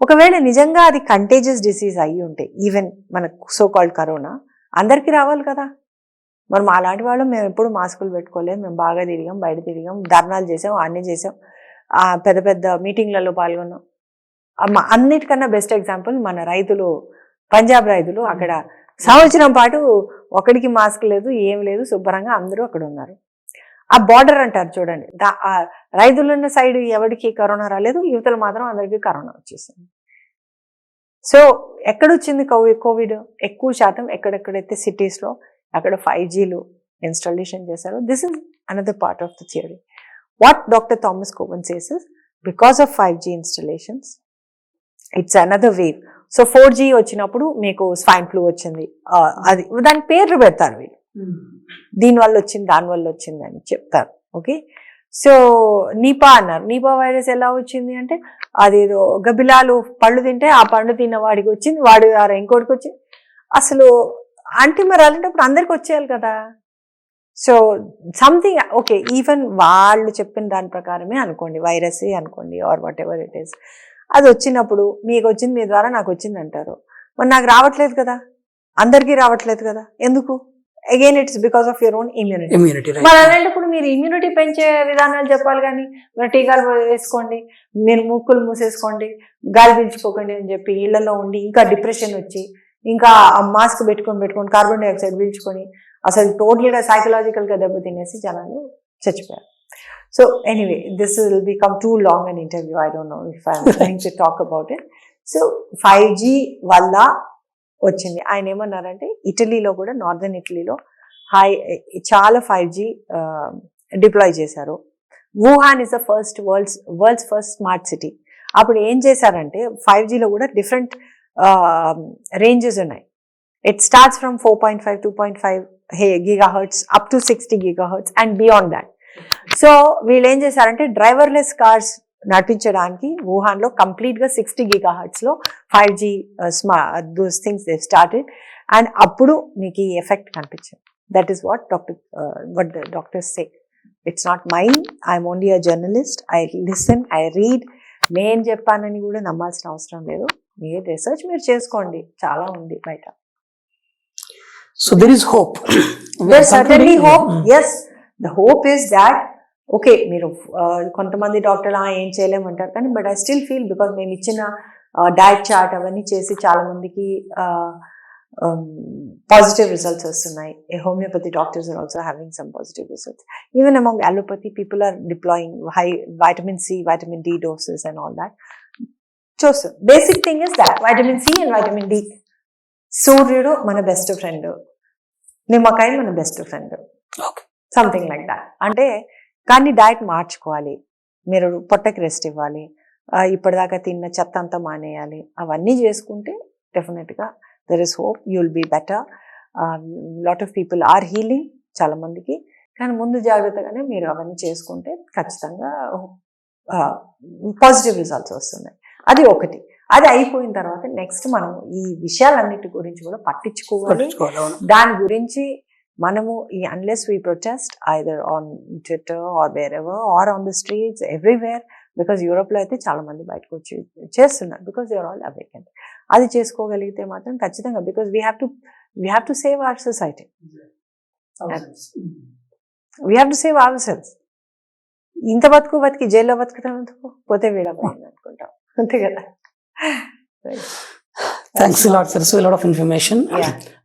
ఒకవేళ నిజంగా అది కంటేజియస్ డిసీజ్ అయ్యి ఉంటే, ఈవెన్ మన సో కాల్డ్ కరోనా అందరికీ రావాలి కదా. మరి అలాంటి వాళ్ళు మేము ఎప్పుడు మాస్కులు పెట్టుకోలేదు, మేము బాగా తిరిగాం, బయట తిరిగాం, ధర్నాలు చేసాం, అన్నీ చేసాం, పెద్ద పెద్ద మీటింగ్లలో పాల్గొన్నాం. అన్నిటికన్నా బెస్ట్ ఎగ్జాంపుల్ మన రైతులు, పంజాబ్ రైతులు అక్కడ సంవత్సరం పాటు ఒకడికి మాస్క్ లేదు, ఏం లేదు, శుభ్రంగా అందరూ అక్కడ ఉన్నారు. ఆ బార్డర్ అంటారు చూడండి, ఆ రైతులున్న సైడ్ ఎవరికి కరోనా రాలేదు, యువతలు మాత్రం అందరికీ కరోనా వచ్చేసింది. సో ఎక్కడొచ్చింది కోవిడ్? ఎక్కువ శాతం ఎక్కడెక్కడైతే సిటీస్లో అక్కడ 5Gలు ఇన్స్టాలేషన్ చేశారో. This is another part of the theory. What doctor Thomas Cowan says is because of 5G installations it's another wave. So 4G వచ్చినప్పుడు మీకు స్వైన్ ఫ్లూ వచ్చింది, అది దాని పేర్లు పెడతారు వీళ్ళు, దీనివల్ల వచ్చింది, దానివల్ల వచ్చింది అని చెప్తారు. ఓకే, సో నిపా అన్నారు. నిపా వైరస్ ఎలా వచ్చింది అంటే, అదేదో గబ్బిలాలు పళ్ళు తింటే ఆ పండు తిన్న వాడికి వచ్చింది, వాడు ఇంకోటికి వచ్చింది. అసలు అంటే మరి అలాంటప్పుడు అందరికి వచ్చేయాలి కదా. సో సంథింగ్ ఓకే, ఈవెన్ వాళ్ళు చెప్పిన దాని ప్రకారమే అనుకోండి, వైరస్ అనుకోండి or what ever it is, అది వచ్చినప్పుడు మీకు వచ్చింది, మీ ద్వారా నాకు వచ్చింది అంటారు. మరి నాకు రావట్లేదు కదా, అందరికీ రావట్లేదు కదా, ఎందుకు? Again it's because of your own immunity. మరి అలాంటప్పుడు మీరు ఇమ్యూనిటీ పెంచే విధానాలు చెప్పాలి, కానీ మీరు టీకాలు వేసుకోండి, మీరు మూక్కులు మూసేసుకోండి, గాలి పీల్చుకోకండి అని చెప్పి ఇళ్లలో ఉండి ఇంకా డిప్రెషన్ వచ్చి ఇంకా మాస్క్ పెట్టుకొని కార్బన్ డైఆక్సైడ్ పీల్చుకొని అసలు టోటల్గా సైకలాజికల్గా దెబ్బతినేసి జనాలు చచ్చిపోయారు. So anyway, this will become too long an interview. I don't know if I'm going to talk about it. So 5G వల్ల వచ్చింది. ఆయన ఏమన్నారంటే, ఇటలీలో కూడా, నార్దర్న్ ఇటలీలో చాలా 5G డిప్లాయ్ చేశారు. Wuhan is the world's first smart city. అప్పుడు ఏం చేశారంటే 5Gలో కూడా డిఫరెంట్ రేంజెస్ ఉన్నాయి. It starts from 4.5 2.5 GHz up to 60 GHz and beyond that. So వీళ్ళు ఏం చేశారంటే డ్రైవర్లెస్ కార్స్ నడిపించడానికి వుహాన్లో కంప్లీట్గా 60 GHz లో 5G those things they started. And అప్పుడు మీకు ఈ ఎఫెక్ట్ కనిపించింది. That is what the doctors say. It's not mind, I'm only a journalist, I listen, I read. నేను చెప్పానని కూడా నమ్మాల్సిన అవసరం లేదు, మీరు రీసెర్చ్ మీరు చేసుకోండి, చాలా ఉంది బయట. So there is hope. There's certainly hope. Yes, the hope is that okay, మీరు కొంతమంది డాక్టర్లు ఏం చేయలేమంటారు, కానీ but I still feel because మేము ఇచ్చిన డయట్ చార్ట్ అవన్నీ చేసి చాలా మందికి పాజిటివ్ రిజల్ట్స్ వస్తున్నాయి. Homeopathy doctors are also having some positive results. Even among allopathy people are deploying high vitamin C, vitamin D doses and all that. చూస్తాం. Basic thing is that vitamin C and vitamin D. సూర్యుడు మన best friend, నిమ్మకాయ మన best friend, something like that. అంటే కానీ diet మార్చుకోవాలి, మీరు పొట్టకి rest ఇవ్వాలి, ఇప్పటిదాకా తిన్న చెత్త అంతా మానేయాలి. అవన్నీ చేసుకుంటే డెఫినెట్గా there is hope, you will be better. Lot of people are healing చాలా మందికి. కానీ ముందు జాగ్రత్తగానే మీరు అవన్నీ చేసుకుంటే ఖచ్చితంగా పాజిటివ్ రిజల్ట్స్ వస్తున్నాయి. అది ఒకటి. అది అయిపోయిన తర్వాత నెక్స్ట్ మనం ఈ విషయాలన్నిటి గురించి కూడా పట్టించుకోవాలి. దాని గురించి మనము ఈ unless we protest either on Twitter or wherever or on the streets everywhere, because యూరోప్లో అయితే చాలా మంది బయటకు వచ్చి చేస్తున్నారు, because they are all awakened. అది చేసుకోగలిగితే మాత్రం ఖచ్చితంగా, because we have to we have to save our society, we have to save our cells. ఇంత బతికి జైల్లో బతుకుతాం ఎందుకు, పోతే వీడపోయింది అనుకుంటాం, అంతే కదా. Thanks a lot sir, so a lot of information.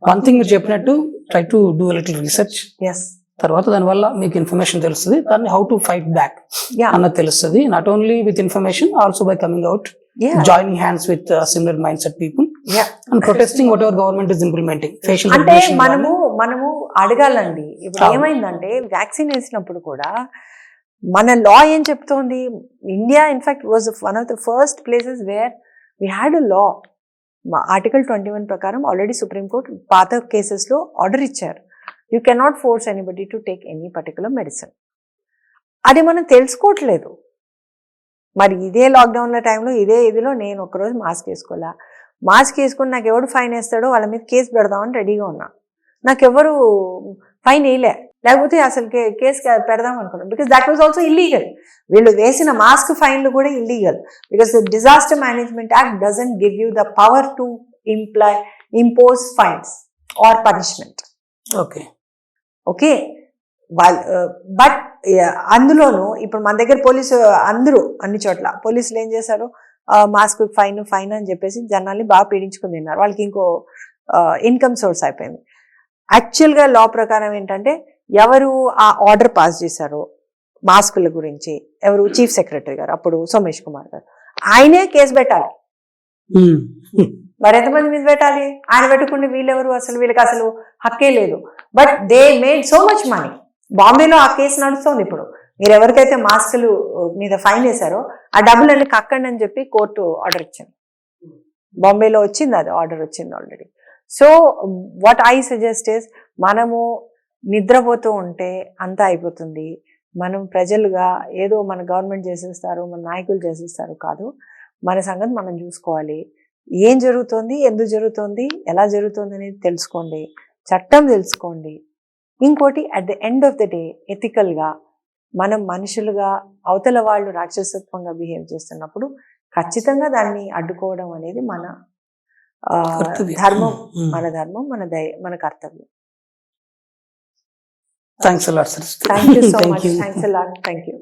One thing మీరు చెప్పినట్టు try to do a little research. Yes. తర్వాత దానివల్ల మీకు ఇన్ఫర్మేషన్ తెలుస్తుంది, దాన్ని how to fight back Yeah. అన్నది తెలుస్తుంది. Not only with information, also by coming out, Yeah. Joining hands with similar mind set people Yeah. And protesting what ever government is implementing. Facial అంటే మనము అడగాలండి. ఇప్పుడు అవును. ఏమైందంటే vaccine వేసినప్పుడు కూడా మన లా ఏం చెప్తోంది, India in fact was one of the first places where we had a law. Article 21 ప్రకారం ఆల్రెడీ సుప్రీంకోర్టు పాత కేసెస్లో ఆర్డర్ ఇచ్చారు, you cannot force anybody to take any particular medicine. అది మనం తెలుసుకోవట్లేదు. మరి ఇదే లాక్డౌన్ల టైంలో ఇదే ఇదిలో నేను ఒకరోజు మాస్క్ వేసుకోవాలా, మాస్క్ వేసుకొని నాకు ఎవడు ఫైన్ వేస్తాడో వాళ్ళ మీద కేసు పెడదామని రెడీగా ఉన్నా. నాకెవరు ఫైన్ వేయలే, లేకపోతే అసలు కేసు పెడదాం అనుకున్నాను. Because that was also illegal. వీళ్ళు వేసిన మాస్క్ ఫైన్లు కూడా illegal, because the disaster management act doesn't give you the power to impose fines or punishment. Okay okay వాళ్ళు బట్ అందులోనూ ఇప్పుడు మన దగ్గర పోలీసు అందరూ అన్ని చోట్ల పోలీసులు ఏం చేశారు, మాస్క్ ఫైన్ అని చెప్పేసి జనాల్ని బాగా పీడించుకుని తిన్నారు. వాళ్ళకి ఇంకో ఇన్కమ్ సోర్స్ అయిపోయింది. యాక్చువల్గా లా ప్రకారం ఏంటంటే ఎవరు ఆ ఆర్డర్ పాస్ చేశారో మాస్కుల గురించి, ఎవరు చీఫ్ సెక్రటరీ గారు అప్పుడు సోమేష్ కుమార్ గారు, ఆయనే కేసు పెట్టాలి. మరి ఎంతమంది మీద పెట్టాలి? ఆయన పెట్టుకుంటే వీళ్ళెవరు, అసలు వీళ్ళకి అసలు హక్కే లేదు. But they made so much money. బాంబేలో ఆ కేసు నడుస్తుంది ఇప్పుడు. మీరు ఎవరికైతే మాస్కులు మీద ఫైన్ వేశారో ఆ డబ్బులన్నీ కక్కండి అని చెప్పి కోర్టు ఆర్డర్ ఇచ్చింది. బాంబేలో వచ్చింది, అది ఆర్డర్ వచ్చింది already. So what I suggest is, మనము నిద్రపోతూ ఉంటే అంతా అయిపోతుంది. మనం ప్రజలుగా ఏదో మన గవర్నమెంట్ చేసేస్తారు, మన నాయకులు చేసేస్తారు కాదు, మన సంగతి మనం చూసుకోవాలి. ఏం జరుగుతుంది, ఎందుకు జరుగుతుంది, ఎలా జరుగుతుంది అనేది తెలుసుకోండి, చట్టం తెలుసుకోండి. ఇంకోటి at the end of the day ఎథికల్గా మనం మనుషులుగా అవతల వాళ్ళు రాక్షసత్వంగా బిహేవ్ చేస్తున్నప్పుడు ఖచ్చితంగా దాన్ని అడ్డుకోవడం అనేది మన ధర్మం, మన కర్తవ్యం. Thanks a lot sir. Thank you so much. Thanks a lot. Thank you.